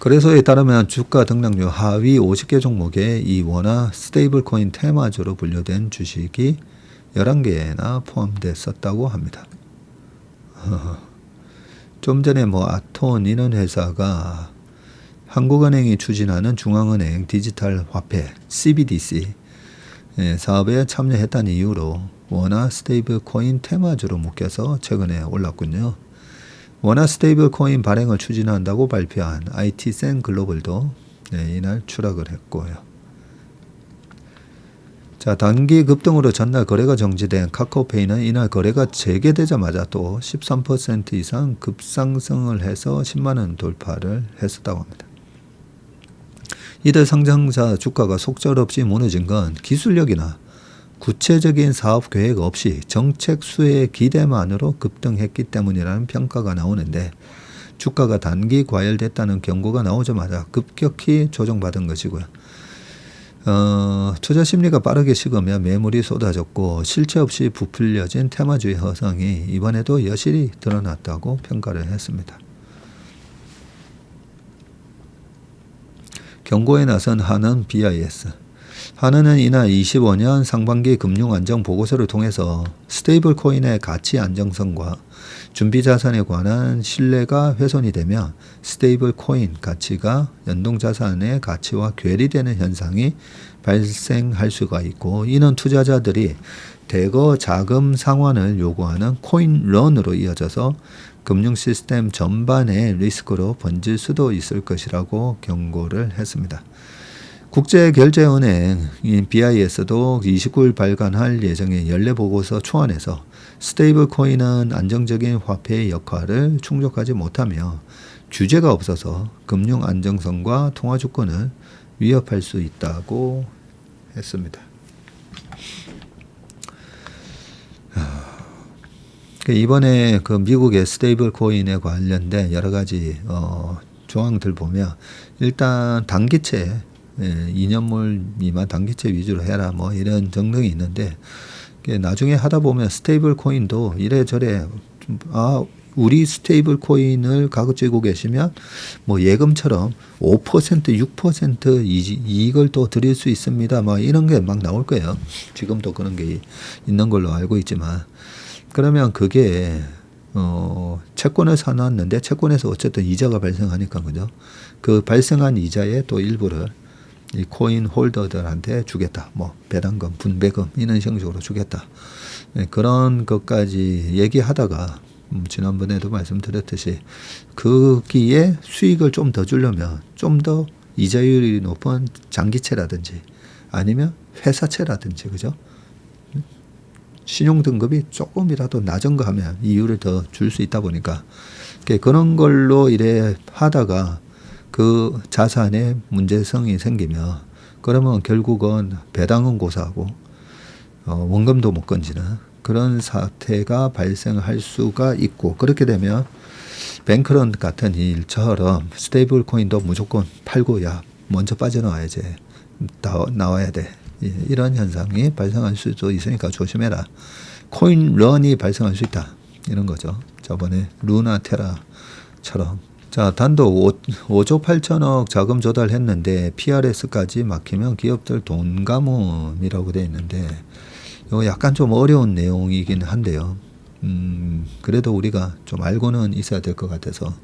그래서에 따르면 주가 등락률 하위 50개 종목에 이 원화 스테이블 코인 테마주로 분류된 주식이 11개나 포함됐었다고 합니다. 좀 전에 아톤 이런 회사가 한국은행이 추진하는 중앙은행 디지털 화폐 CBDC 사업에 참여했다는 이유로 원화 스테이블 코인 테마주로 묶여서 최근에 올랐군요. 원화 스테이블 코인 발행을 추진한다고 발표한 IT센 글로벌도 이날 추락을 했고요. 자, 단기 급등으로 전날 거래가 정지된 카카오페이는 이날 거래가 재개되자마자 또 13% 이상 급상승을 해서 10만원 돌파를 했었다고 합니다. 이들 상장사 주가가 속절없이 무너진 건 기술력이나 구체적인 사업 계획 없이 정책 수혜의 기대만으로 급등했기 때문이라는 평가가 나오는데 주가가 단기 과열됐다는 경고가 나오자마자 급격히 조정받은 것이고요. 투자 심리가 빠르게 식으며 매물이 쏟아졌고 실체 없이 부풀려진 테마주의 허상이 이번에도 여실히 드러났다고 평가를 했습니다. 경고에 나선 한은 BIS. 한은은 이날 25년 상반기 금융안정보고서를 통해서 스테이블 코인의 가치 안정성과 준비자산에 관한 신뢰가 훼손이 되며 스테이블 코인 가치가 연동자산의 가치와 괴리되는 현상이 발생할 수가 있고, 이는 투자자들이 대거 자금 상환을 요구하는 코인런으로 이어져서 금융 시스템 전반의 리스크로 번질 수도 있을 것이라고 경고를 했습니다. 국제결제은행 BIS도 29일 발간할 예정의 연례보고서 초안에서 스테이블 코인은 안정적인 화폐의 역할을 충족하지 못하며 규제가 없어서 금융 안정성과 통화 주권을 위협할 수 있다고 했습니다. 이번에 그 미국의 스테이블 코인에 관련된 여러 가지 조항들 보면, 일단 단기채 2년물 미만 단기채 위주로 해라 뭐 이런 등등이 있는데, 나중에 하다 보면 스테이블 코인도 이래저래 우리 스테이블 코인을 가지고 계시면 뭐 예금처럼 5% 6% 이익을 또 드릴 수 있습니다. 뭐 이런 게 막 나올 거예요. 지금도 그런 게 있는 걸로 알고 있지만, 그러면 그게 채권을 사놨는데 채권에서 어쨌든 이자가 발생하니까, 그죠? 그 발생한 이자의 또 일부를 이 코인 홀더들한테 주겠다. 뭐 배당금, 분배금 이런 형식으로 주겠다. 그런 것까지 얘기하다가 지난번에도 말씀드렸듯이 거기에 수익을 좀 더 주려면 좀 더 이자율이 높은 장기채라든지 아니면 회사채라든지, 그죠? 신용등급이 조금이라도 낮은 거 하면 이율을 더 줄 수 있다 보니까 그런 걸로 이래 하다가 그 자산에 문제성이 생기면, 그러면 결국은 배당은 고사하고 원금도 못 건지는 그런 사태가 발생할 수가 있고, 그렇게 되면 뱅크런 같은 일처럼 스테이블 코인도 무조건 팔고 야 먼저 빠져나와야지, 나와야 돼, 이런 현상이 발생할 수도 있으니까 조심해라. 코인런이 발생할 수 있다, 이런 거죠. 저번에 루나 테라처럼. 자, 단독 5조 8천억 자금 조달했는데 PRS까지 막히면 기업들 돈 감원이라고 되어 있는데, 이거 약간 좀 어려운 내용이긴 한데요. 그래도 우리가 좀 알고는 있어야 될 것 같아서.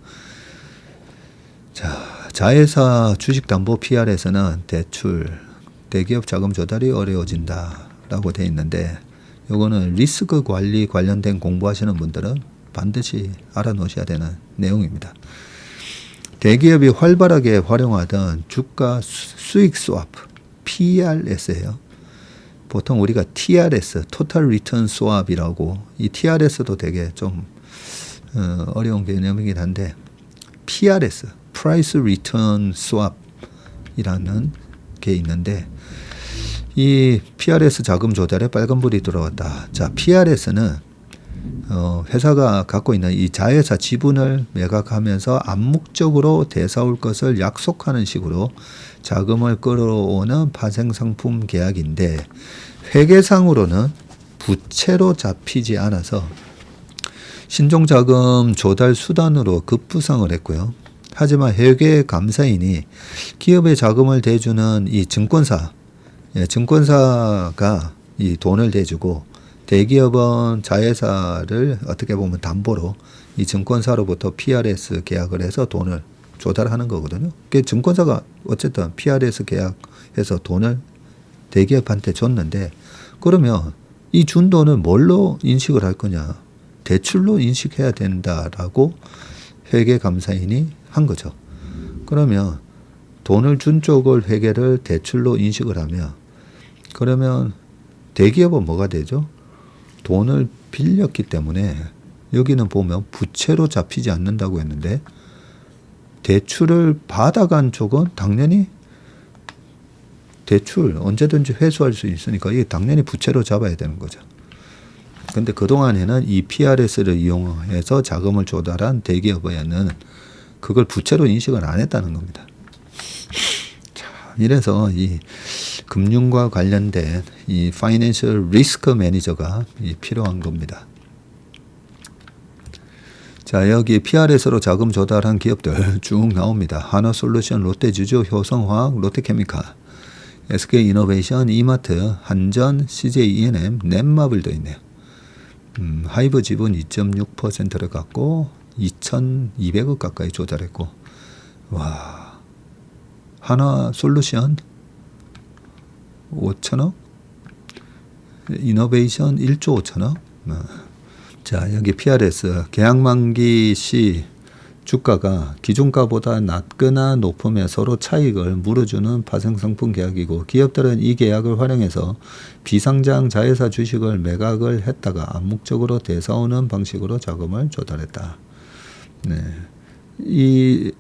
자, 자회사 주식담보 PR에서는 대출, 대기업 자금 조달이 어려워진다라고 되어 있는데, 이거는 리스크 관리 관련된 공부하시는 분들은 반드시 알아놓으셔야 되는 내용입니다. 대기업이 활발하게 활용하던 주가 수익 스왑, PRS예요. 보통 우리가 TRS, Total Return Swap이라고, 이 TRS도 되게 좀 어려운 개념이긴 한데, PRS, Price Return Swap이라는 게 있는데, 이 PRS 자금 조달에 빨간불이 들어왔다. 자, PRS는 회사가 갖고 있는 이 자회사 지분을 매각하면서 암묵적으로 되사올 것을 약속하는 식으로 자금을 끌어오는 파생상품 계약인데, 회계상으로는 부채로 잡히지 않아서 신종자금 조달 수단으로 급부상을 했고요. 하지만 회계감사인이 기업의 자금을 대주는 이 증권사가 이 돈을 대주고, 대기업은 자회사를 어떻게 보면 담보로 이 증권사로부터 PRS 계약을 해서 돈을 조달하는 거거든요. 그 증권사가 어쨌든 PRS 계약해서 돈을 대기업한테 줬는데, 그러면 이 준 돈을 뭘로 인식을 할 거냐? 대출로 인식해야 된다라고 회계감사인이 한 거죠. 그러면 돈을 준 쪽을 회계를 대출로 인식을 하면, 그러면 대기업은 뭐가 되죠? 돈을 빌렸기 때문에 여기는 보면 부채로 잡히지 않는다고 했는데, 대출을 받아간 쪽은 당연히 대출 언제든지 회수할 수 있으니까 이게 당연히 부채로 잡아야 되는 거죠. 근데 그동안에는 이 PRS를 이용해서 자금을 조달한 대기업에는 그걸 부채로 인식을 안 했다는 겁니다. 자, 이래서 이 금융과 관련된 이 파이낸셜 리스크 매니저가 필요한 겁니다. 자, 여기 PRS로 자금 조달한 기업들 쭉 나옵니다. 하나솔루션, 롯데주주, 효성화학, 롯데케미칼, SK이노베이션, 이마트, 한전, CJ E&M, 넷마블 도 있네요. 하이브 지분 2.6%를 갖고 2,200억 가까이 조달했고, 와, 하나솔루션 5천억, 이노베이션 1조 5천억. 자, 여기 PRS 계약 만기 시 주가가 기준가보다 낮거나 높으면 서로 차익을 물어주는 파생상품 계약이고, 기업들은 이 계약을 활용해서 비상장 자회사 주식을 매각을 했다가 암묵적으로 되사오는 방식으로 자금을 조달했다. 네. 이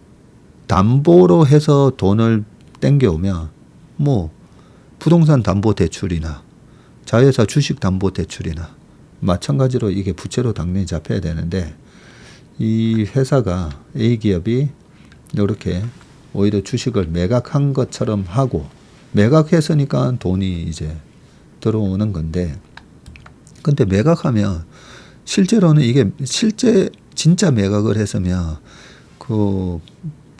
담보로 해서 돈을 땡겨오면 뭐 부동산 담보 대출이나 자회사 주식 담보 대출이나 마찬가지로 이게 부채로 당연히 잡혀야 되는데, 이 회사가 A기업이 이렇게 오히려 주식을 매각한 것처럼 하고, 매각했으니까 돈이 이제 들어오는 건데, 근데 매각하면 실제로는 이게 진짜 매각을 했으면 그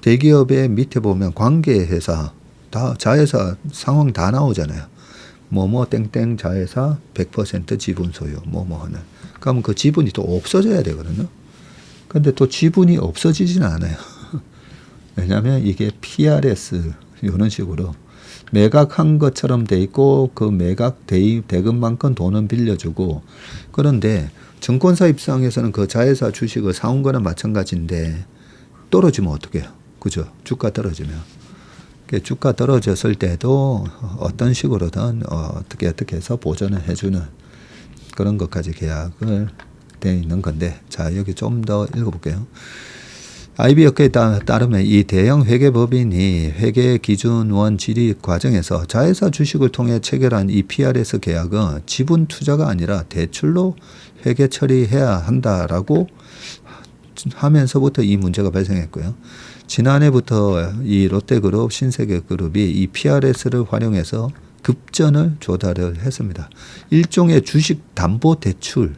대기업의 밑에 보면 관계회사 다 자회사 상황 다 나오잖아요. 뭐뭐 땡땡 자회사 100% 지분 소유 뭐뭐 하는. 그러면 그 지분이 또 없어져야 되거든요. 근데 또 지분이 없어지지는 않아요. 왜냐하면 이게 PRS 이런 식으로 매각한 것처럼 돼 있고, 그 매각 대금만큼 돈은 빌려주고, 그런데 증권사 입장에서는 그 자회사 주식을 사온 거나 마찬가지인데 떨어지면 어떡해요? 그죠? 주가 떨어지면. 주가 떨어졌을 때도 어떤 식으로든 어떻게 해서 보전을 해주는 그런 것까지 계약을 되어 있는 건데, 자, 여기 좀 더 읽어볼게요. IB업계에 따르면 이 대형 회계법인이 회계기준원 질의 과정에서 자회사 주식을 통해 체결한 이 PRS 계약은 지분 투자가 아니라 대출로 회계 처리해야 한다라고 하면서부터 이 문제가 발생했고요. 지난해부터 이 롯데그룹, 신세계그룹이 이 PRS를 활용해서 급전을 조달을 했습니다. 일종의 주식 담보 대출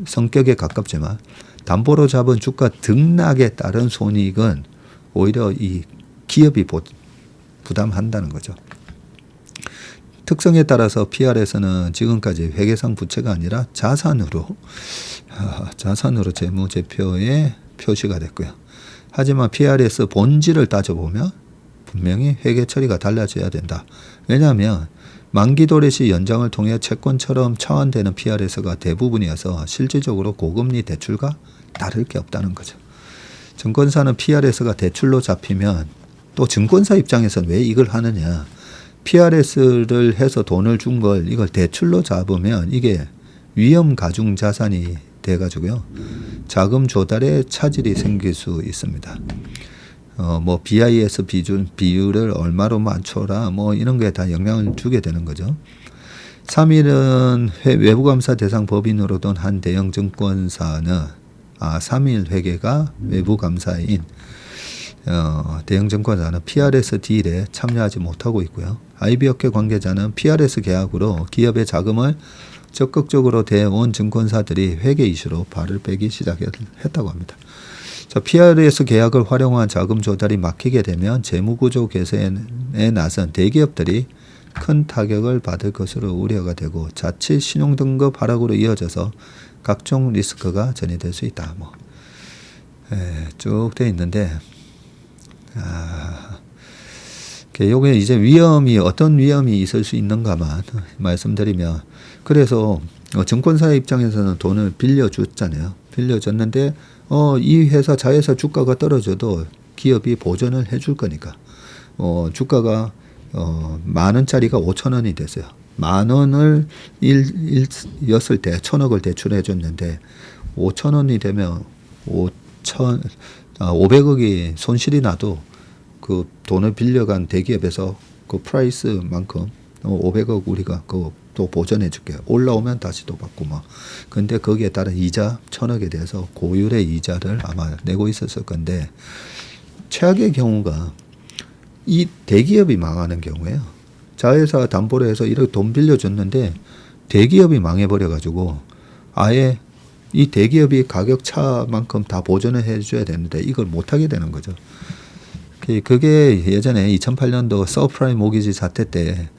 성격에 가깝지만, 담보로 잡은 주가 등락에 따른 손익은 오히려 이 기업이 부담한다는 거죠. 특성에 따라서 PRS는 지금까지 회계상 부채가 아니라 자산으로 재무제표에 표시가 됐고요. 하지만 PRS 본질을 따져보면 분명히 회계 처리가 달라져야 된다. 왜냐하면 만기 도래시 연장을 통해 채권처럼 차환되는 PRS가 대부분이어서 실질적으로 고금리 대출과 다를 게 없다는 거죠. 증권사는 PRS가 대출로 잡히면, 또 증권사 입장에서는 왜 이걸 하느냐. PRS를 해서 돈을 준 걸 이걸 대출로 잡으면 이게 위험 가중 자산이 돼가지고요, 자금 조달에 차질이 생길 수 있습니다. 뭐 BIS 비율을 얼마로 맞춰라 뭐 이런 거에 다 영향을 주게 되는 거죠. 3일은 외부감사 대상 법인으로던 한 대형 증권사는 3일 회계가 외부감사인 대형 증권사는 PRS 딜에 참여하지 못하고 있고요. IB업계 관계자는 PRS 계약으로 기업의 자금을 적극적으로 대온 증권사들이 회계 이슈로 발을 빼기 시작했다고 합니다. 자, PRS 계약을 활용한 자금 조달이 막히게 되면 재무구조 개선에 나선 대기업들이 큰 타격을 받을 것으로 우려가 되고, 자칫 신용등급 하락으로 이어져서 각종 리스크가 전이될 수 있다. 쭉 되어 있는데, 요게 이제 어떤 위험이 있을 수 있는가만 말씀드리면, 그래서 증권사 입장에서는 돈을 빌려줬잖아요. 빌려줬는데 이 회사 자회사 주가가 떨어져도 기업이 보전을 해줄 거니까 주가가 10,000원짜리가 5,000원이 됐어요. 10,000원을 였을 때 1,000억을 대출해 줬는데 5,000원이 되면 500억이 손실이 나도 그 돈을 빌려간 대기업에서 그 프라이스만큼 500억 우리가 또 보전해 줄게. 올라오면 다시 또 받고 막. 근데 거기에 따른 이자 1,000억에 대해서 고율의 이자를 아마 내고 있었을 건데, 최악의 경우가 이 대기업이 망하는 경우예요. 자회사 담보로 해서 이렇게 돈 빌려줬는데 대기업이 망해버려가지고 아예 이 대기업이 가격 차만큼 다 보전을 해줘야 되는데 이걸 못하게 되는 거죠. 그게 예전에 2008년도 서프라임 모기지 사태 때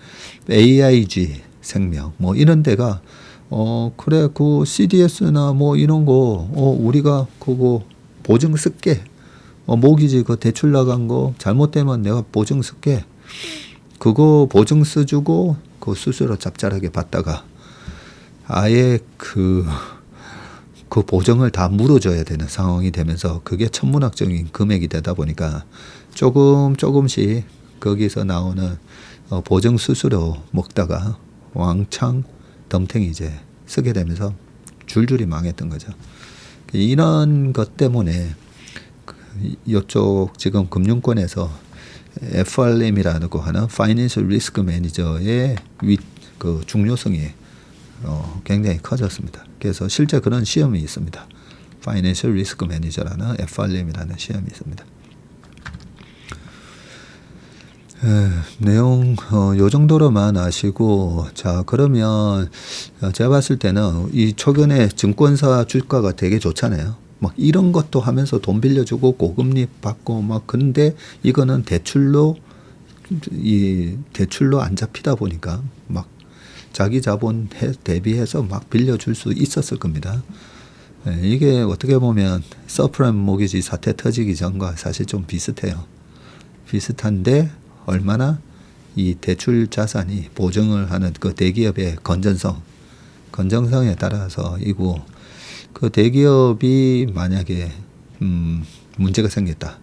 AIG 생명 뭐 이런 데가 그래 그 CDS나 뭐 이런 거 우리가 그거 보증 쓸게 모기지 그 대출 나간 거 잘못되면 내가 보증 쓸게 그거 보증 써주고 그 수수료 짭짤하게 받다가 아예 그 보증을 다 물어줘야 되는 상황이 되면서 그게 천문학적인 금액이 되다 보니까 조금씩 거기서 나오는 보증 수수료 먹다가 왕창 덤탱이 이제 쓰게 되면서 줄줄이 망했던 거죠. 이런 것 때문에 이쪽 지금 금융권에서 FRM이라고 하는 Financial Risk Manager의 그 중요성이 굉장히 커졌습니다. 그래서 실제 그런 시험이 있습니다. Financial Risk Manager라는 FRM이라는 시험이 있습니다. 내용 요 정도로만 아시고 자 그러면 제가 봤을 때는 이 최근에 증권사 주가가 되게 좋잖아요. 막 이런 것도 하면서 돈 빌려주고 고금리 받고 막 근데 이거는 대출로 안 잡히다 보니까 막 자기 자본 대비해서 막 빌려줄 수 있었을 겁니다. 이게 어떻게 보면 서프라임 모기지 사태 터지기 전과 사실 좀 비슷해요. 비슷한데 얼마나 이 대출 자산이 보증을 하는 그 대기업의 건전성에 따라서 이고 그 대기업이 만약에 문제가 생겼다.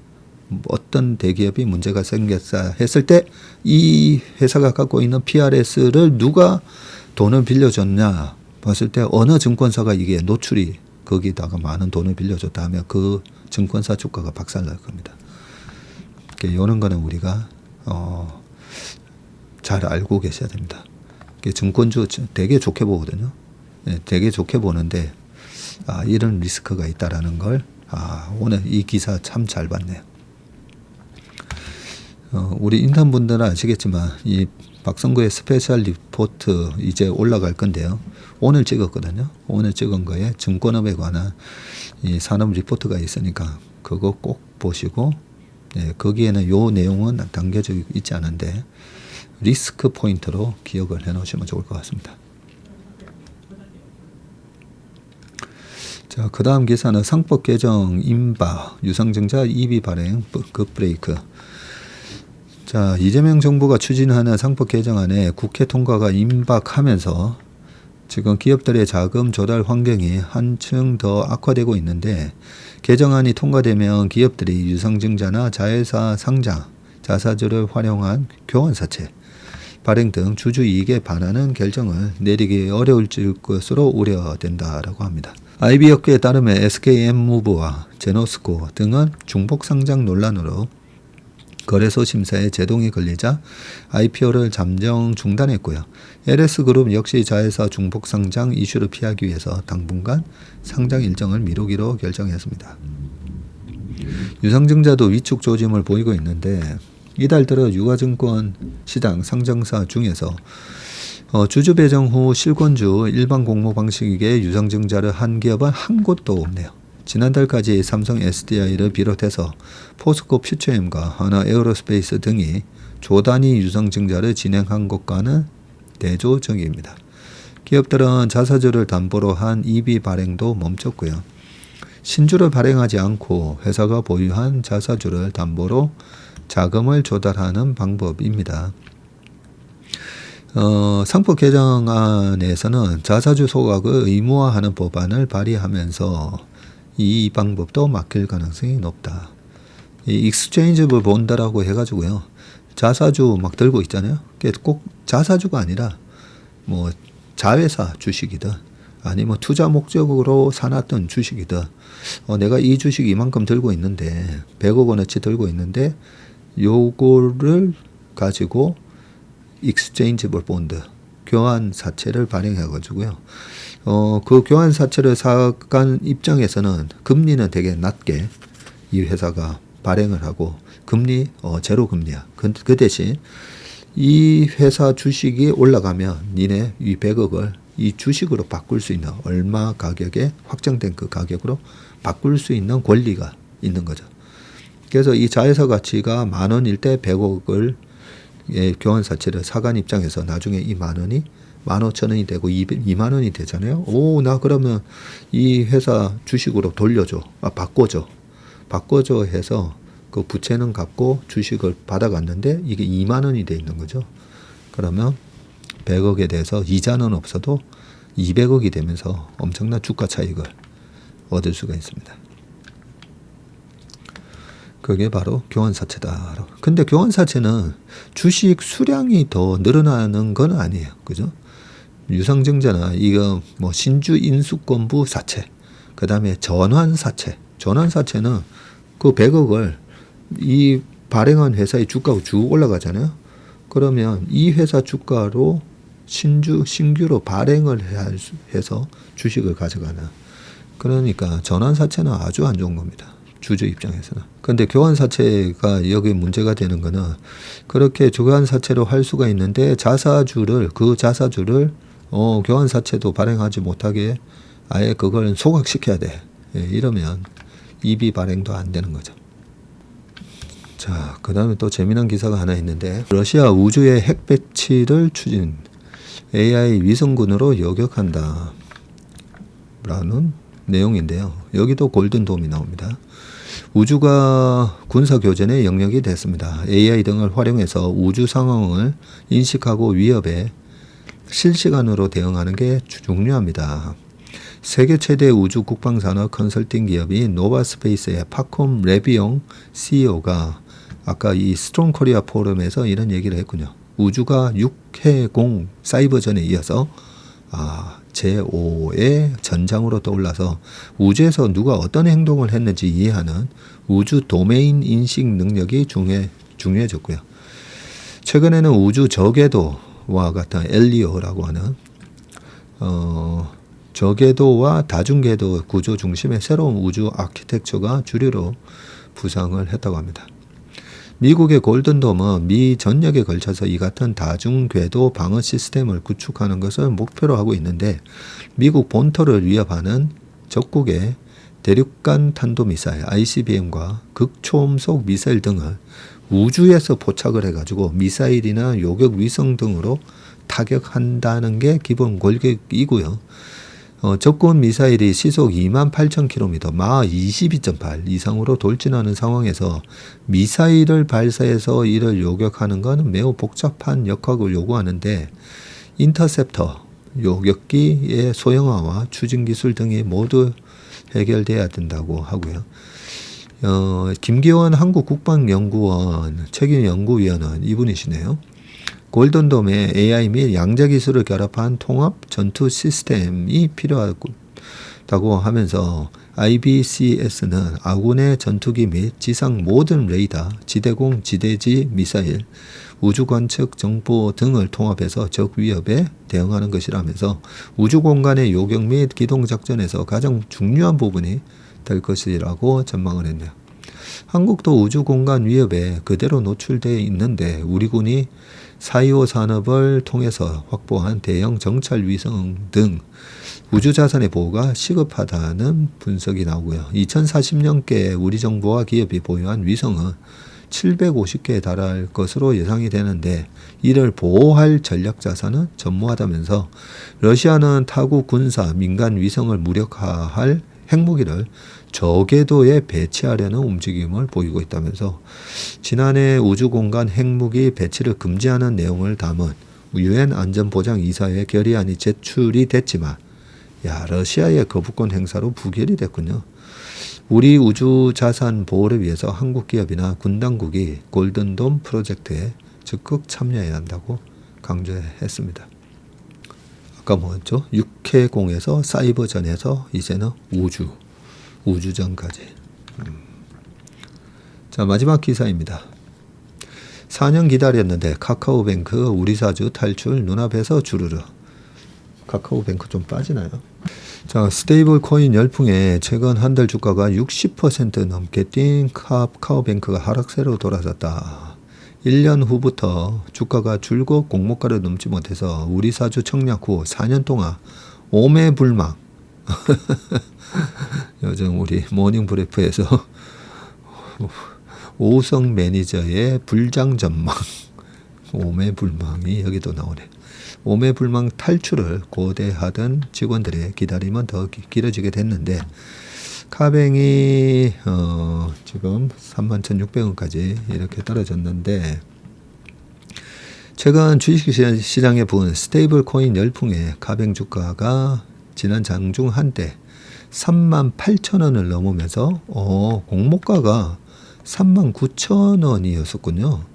어떤 대기업이 문제가 생겼다 했을 때 이 회사가 갖고 있는 PRS를 누가 돈을 빌려줬냐 봤을 때 어느 증권사가 이게 노출이 거기다가 많은 돈을 빌려줬다 하면 그 증권사 주가가 박살날 겁니다. 이런 거는 우리가 잘 알고 계셔야 됩니다. 증권주 되게 좋게 보거든요. 되게 좋게 보는데 이런 리스크가 있다라는 걸 오늘 이 기사 참 잘 봤네요. 우리 인턴분들은 아시겠지만 이 박성구의 스페셜 리포트 이제 올라갈 건데요. 오늘 찍었거든요. 오늘 찍은 거에 증권업에 관한 이 산업 리포트가 있으니까 그거 꼭 보시고 거기에는 요 내용은 담겨져 있지 않은데 리스크 포인트로 기억을 해 놓으시면 좋을 것 같습니다. 자, 그 다음 기사는 상법 개정 임박 유상증자 EB 발행 급브레이크. 자, 이재명 정부가 추진하는 상법 개정안에 국회 통과가 임박하면서 지금 기업들의 자금 조달 환경이 한층 더 악화되고 있는데 개정안이 통과되면 기업들이 유상증자나 자회사 상장, 자사주를 활용한 교환사채 발행 등 주주이익에 반하는 결정을 내리기 어려울 것으로 우려된다라고 합니다. IB업계에 따르면 SK엠무브와 제노스코 등은 중복 상장 논란으로 거래소 심사에 제동이 걸리자 IPO를 잠정 중단했고요. LS그룹 역시 자회사 중복 상장 이슈를 피하기 위해서 당분간 상장 일정을 미루기로 결정했습니다. 유상증자도 위축 조짐을 보이고 있는데 이달 들어 유가증권 시장 상장사 중에서 주주 배정 후 실권주 일반 공모 방식의 유상증자를 한 기업은 한 곳도 없네요. 지난달까지 삼성 SDI를 비롯해서 포스코 퓨처엠과 하나 에어로스페이스 등이 조단위 유상증자를 진행한 것과는 대조적입니다. 기업들은 자사주를 담보로 한 EB 발행도 멈췄고요. 신주를 발행하지 않고 회사가 보유한 자사주를 담보로 자금을 조달하는 방법입니다. 상법 개정안에서는 자사주 소각을 의무화하는 법안을 발의하면서 이 방법도 막힐 가능성이 높다. 이 익스체인지를 본다라고 해가지고요. 자사주 막 들고 있잖아요. 꼭 자사주가 아니라 뭐 자회사 주식이든 아니면 투자 목적으로 사놨던 주식이든 내가 이 주식 이만큼 들고 있는데 100억 원어치 들고 있는데 요거를 가지고 익스체인지블 본드 교환 사채를 발행해가지고요. 그 교환 사채를 사간 입장에서는 금리는 되게 낮게 이 회사가 발행을 하고 금리 제로 금리야. 그 대신 이 회사 주식이 올라가면 니네 이 100억을 이 주식으로 바꿀 수 있는 얼마 가격에 확정된 그 가격으로 바꿀 수 있는 권리가 있는 거죠. 그래서 이 자회사 가치가 10,000원일 때 100억을 교환사채를 사간 입장에서 나중에 이 10,000원이 15,000원이 되고 20,000원이 되잖아요. 오, 나 그러면 이 회사 주식으로 돌려줘. 바꿔줘 해서 그 부채는 갚고 주식을 받아갔는데 이게 20,000원이 돼 있는 거죠. 그러면 100억에 대해서 이자는 없어도 200억이 되면서 엄청난 주가 차익을 얻을 수가 있습니다. 그게 바로 교환사채다. 근데 교환사채는 주식 수량이 더 늘어나는 건 아니에요. 그죠? 유상증자나 이거 뭐 신주 인수권부 사채, 그 다음에 전환사채. 전환사채는 그 100억을 이 발행한 회사의 주가가 쭉 올라가잖아요. 그러면 이 회사 주가로 신규로 발행을 해서 주식을 가져가는. 그러니까 전환사채는 아주 안 좋은 겁니다. 주주 입장에서는. 근데 교환사채가 여기 문제가 되는 거는 그렇게 교환사채로 할 수가 있는데 그 자사주를 교환사채도 발행하지 못하게 아예 그걸 소각시켜야 돼. 이러면 EB 발행도 안 되는 거죠. 자, 그 다음에 또 재미난 기사가 하나 있는데 러시아 우주의 핵 배치를 추진 AI 위성군으로 요격한다 라는 내용인데요. 여기도 골든돔이 나옵니다. 우주가 군사교전의 영역이 됐습니다. AI 등을 활용해서 우주 상황을 인식하고 위협에 실시간으로 대응하는 게 중요합니다. 세계 최대 우주 국방산업 컨설팅 기업인 노바스페이스의 파콤 레비용 CEO가 아까 이 스트롱 코리아 포럼에서 이런 얘기를 했군요. 우주가 육해공 사이버전에 이어서 제5의 전장으로 떠올라서 우주에서 누가 어떤 행동을 했는지 이해하는 우주 도메인 인식 능력이 중요해졌고요. 최근에는 우주 저궤도와 같은 엘리오라고 하는 저궤도와 다중궤도 구조 중심의 새로운 우주 아키텍처가 주류로 부상을 했다고 합니다. 미국의 골든돔은 미 전역에 걸쳐서 이 같은 다중궤도 방어 시스템을 구축하는 것을 목표로 하고 있는데 미국 본토를 위협하는 적국의 대륙간 탄도미사일 ICBM과 극초음속 미사일 등을 우주에서 포착을 해가지고 미사일이나 요격 위성 등으로 타격한다는 게 기본 골격이고요. 적군 미사일이 시속 28,000km, 마 22.8 이상으로 돌진하는 상황에서 미사일을 발사해서 이를 요격하는 것은 매우 복잡한 역학을 요구하는데 인터셉터, 요격기의 소형화와 추진 기술 등이 모두 해결돼야 된다고 하고요. 김기원 한국국방연구원 책임연구위원은 이분이시네요. 골든돔에 AI 및 양자 기술을 결합한 통합 전투 시스템이 필요하다고 하면서 IBCS는 아군의 전투기 및 지상 모든 레이더, 지대공, 지대지 미사일, 우주 관측 정보 등을 통합해서 적 위협에 대응하는 것이라면서 우주 공간의 요격 및 기동 작전에서 가장 중요한 부분이 될 것이라고 전망을 했네요. 한국도 우주 공간 위협에 그대로 노출되어 있는데 우리 군이 4.25 산업을 통해서 확보한 대형 정찰 위성 등 우주 자산의 보호가 시급하다는 분석이 나오고요. 2040년께 우리 정부와 기업이 보유한 위성은 750개에 달할 것으로 예상이 되는데 이를 보호할 전략 자산은 전무하다면서 러시아는 타국 군사 민간 위성을 무력화할 핵무기를 저궤도에 배치하려는 움직임을 보이고 있다면서 지난해 우주공간 핵무기 배치를 금지하는 내용을 담은 유엔 안전보장이사회 결의안이 제출이 됐지만 러시아의 거부권 행사로 부결이 됐군요. 우리 우주 자산 보호를 위해서 한국 기업이나 군 당국이 골든돔 프로젝트에 적극 참여해야 한다고 강조했습니다. 아까 뭐였죠? 육해공에서 사이버전에서 이제는 우주전까지. 자, 마지막 기사입니다. 4년 기다렸는데 카카오뱅크 우리사주 탈출 눈앞에서 주르르. 카카오뱅크 좀 빠지나요? 자, 스테이블 코인 열풍에 최근 한 달 주가가 60% 넘게 뛴 카카오뱅크가 하락세로 돌아섰다. 1년 후부터 주가가 줄고 공모가를 넘지 못해서 우리 사주 청약 후 4년 동안 오매불망 요즘 우리 모닝브리프에서 오성 매니저의 불장전망 오매불망이 여기도 나오네. 오매불망 탈출을 고대하던 직원들의 기다림은 더 길어지게 됐는데 카뱅이 지금 31,600원까지 이렇게 떨어졌는데 최근 주식시장에 부은 스테이블 코인 열풍에 카뱅 주가가 지난 장중 한때 38,000원을 넘으면서 공모가가 39,000원이었었군요.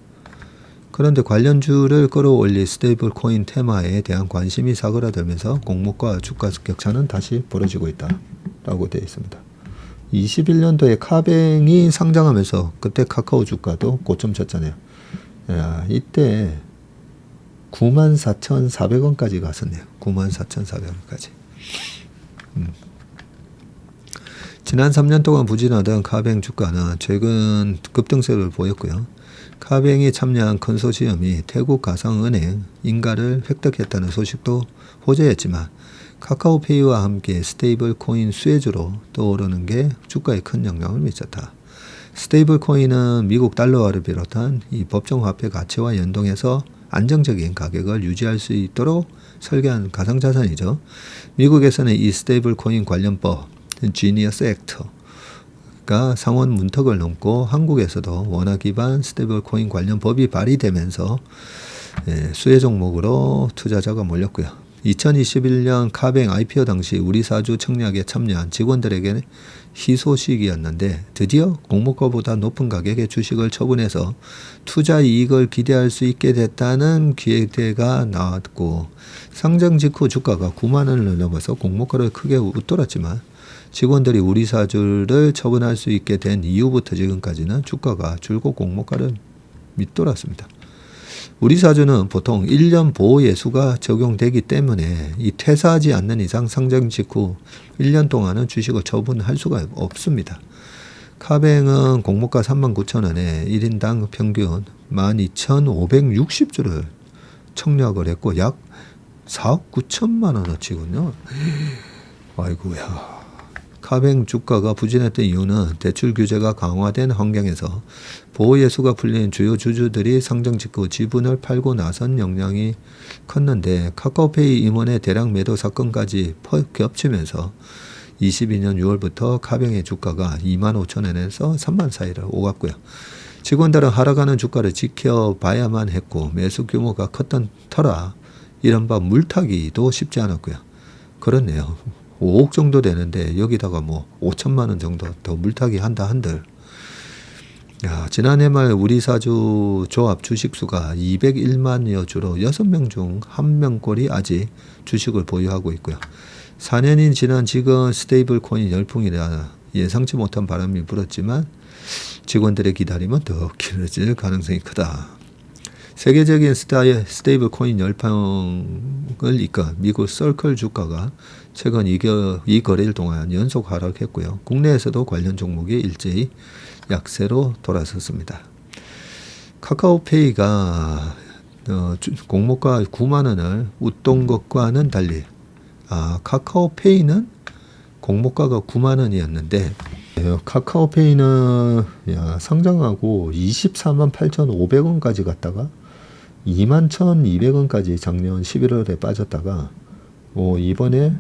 그런데 관련주를 끌어올릴 스테이블 코인 테마에 대한 관심이 사그라들면서 공모가 주가 격차는 다시 벌어지고 있다라고 되어 있습니다. 21년도에 카뱅이 상장하면서 그때 카카오 주가도 고점 쳤잖아요. 야, 이때 94,400원까지 갔었네요. 94,400원까지. 지난 3년 동안 부진하던 카뱅 주가는 최근 급등세를 보였고요. 카뱅이 참여한 컨소시엄이 태국 가상은행 인가를 획득했다는 소식도 호재였지만 카카오페이와 함께 스테이블 코인 수혜주로 떠오르는 게 주가에 큰 영향을 미쳤다. 스테이블 코인은 미국 달러화를 비롯한 이 법정 화폐 가치와 연동해서 안정적인 가격을 유지할 수 있도록 설계한 가상자산이죠. 미국에서는 이 스테이블 코인 관련법 지니어스 액트가 상원 문턱을 넘고 한국에서도 원화 기반 스테이블 코인 관련 법이 발의되면서 수혜 종목으로 투자자가 몰렸고요. 2021년 카뱅 IPO 당시 우리 사주 청약에 참여한 직원들에게는 희소식이었는데 드디어 공모가보다 높은 가격의 주식을 처분해서 투자 이익을 기대할 수 있게 됐다는 기대가 나왔고 상장 직후 주가가 9만 원을 넘어서 공모가를 크게 웃돌았지만 직원들이 우리 사주를 처분할 수 있게 된 이후부터 지금까지는 주가가 줄고 공모가를 밑돌았습니다. 우리 사주는 보통 1년 보호 예수가 적용되기 때문에 이 퇴사하지 않는 이상 상장 직후 1년 동안은 주식을 처분할 수가 없습니다. 카뱅은 공모가 39,000원에 1인당 평균 12,560주를 청약을 했고 약 4억 9천만 원어치군요. 아이고야. 카뱅 주가가 부진했던 이유는 대출 규제가 강화된 환경에서 보호예수가 풀린 주요 주주들이 상장 직후 지분을 팔고 나선 영향이 컸는데 카카오페이 임원의 대량 매도 사건까지 겹치면서 22년 6월부터 카뱅의 주가가 25,000원에서 3만 사이를 오갔고요. 직원들은 하락하는 주가를 지켜봐야만 했고 매수 규모가 컸던 터라 이른바 물타기도 쉽지 않았고요. 그렇네요. 5억 정도 되는데 여기다가 뭐 5천만 원 정도 더 물타기 한다 한들 야, 지난해 말 우리 사주 조합 주식수가 201만여 주로 6명 중 1명꼴이 아직 주식을 보유하고 있고요. 4년이 지난 지금 스테이블 코인 열풍이라 예상치 못한 바람이 불었지만 직원들의 기다림은 더 길어질 가능성이 크다. 세계적인 스테이블 코인 열풍을 이끈 미국 서클 주가가 최근 이 거래일 동안 연속 하락했고요. 국내에서도 관련 종목이 일제히 약세로 돌아섰습니다. 카카오페이가 공모가 9만 원을 웃돈 것과는 달리 카카오페이는 공모가가 9만 원이었는데 카카오페이는 상장하고 24만 8,500원까지 갔다가 21,200원까지 작년 11월에 빠졌다가 이번에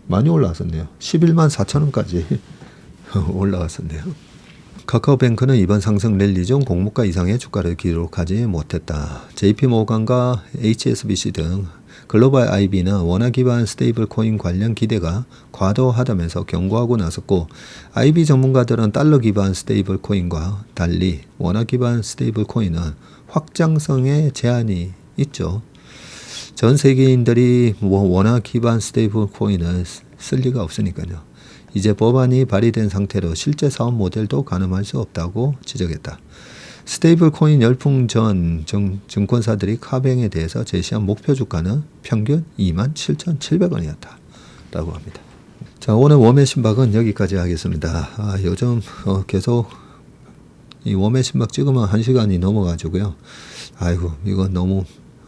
많이 올라왔었네요. 11만 4천원까지 올라왔었네요. 카카오뱅크는 이번 상승 랠리 중 공모가 이상의 주가를 기록하지 못했다. JP모건과 HSBC 등 글로벌 IB는 원화 기반 스테이블 코인 관련 기대가 과도하다면서 경고하고 나섰고 IB 전문가들은 달러 기반 스테이블 코인과 달리 원화 기반 스테이블 코인은 확장성에 제한이 있죠. 전 세계인들이 원화 기반 스테이블 코인을 쓸 리가 없으니까요. 이제 법안이 발의된 상태로 실제 사업 모델도 가늠할 수 없다고 지적했다. 스테이블 코인 열풍 전 증권사들이 카뱅에 대해서 제시한 목표 주가는 평균 27,700원이었다. 라고 합니다. 자, 오늘 웜의 신박은 여기까지 하겠습니다. 요즘 계속 이 웜의 심박 찍으면 1시간이 넘어가지고요. 아이고 이거 너무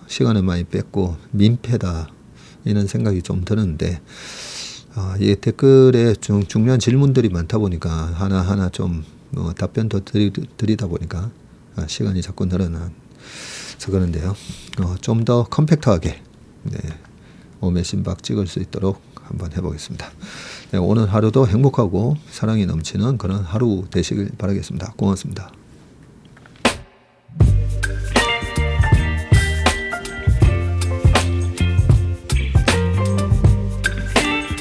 시간을 많이 뺐고 민폐다 이런 생각이 좀 드는데 이 댓글에 중요한 질문들이 많다 보니까 하나하나 좀 답변도 드리다 보니까 시간이 자꾸 늘어나서 그런데요. 좀 더 컴팩트하게 웜의 심박 찍을 수 있도록 한번 해보겠습니다. 네, 오늘 하루도 행복하고 사랑이 넘치는 그런 하루 되시길 바라겠습니다. 고맙습니다.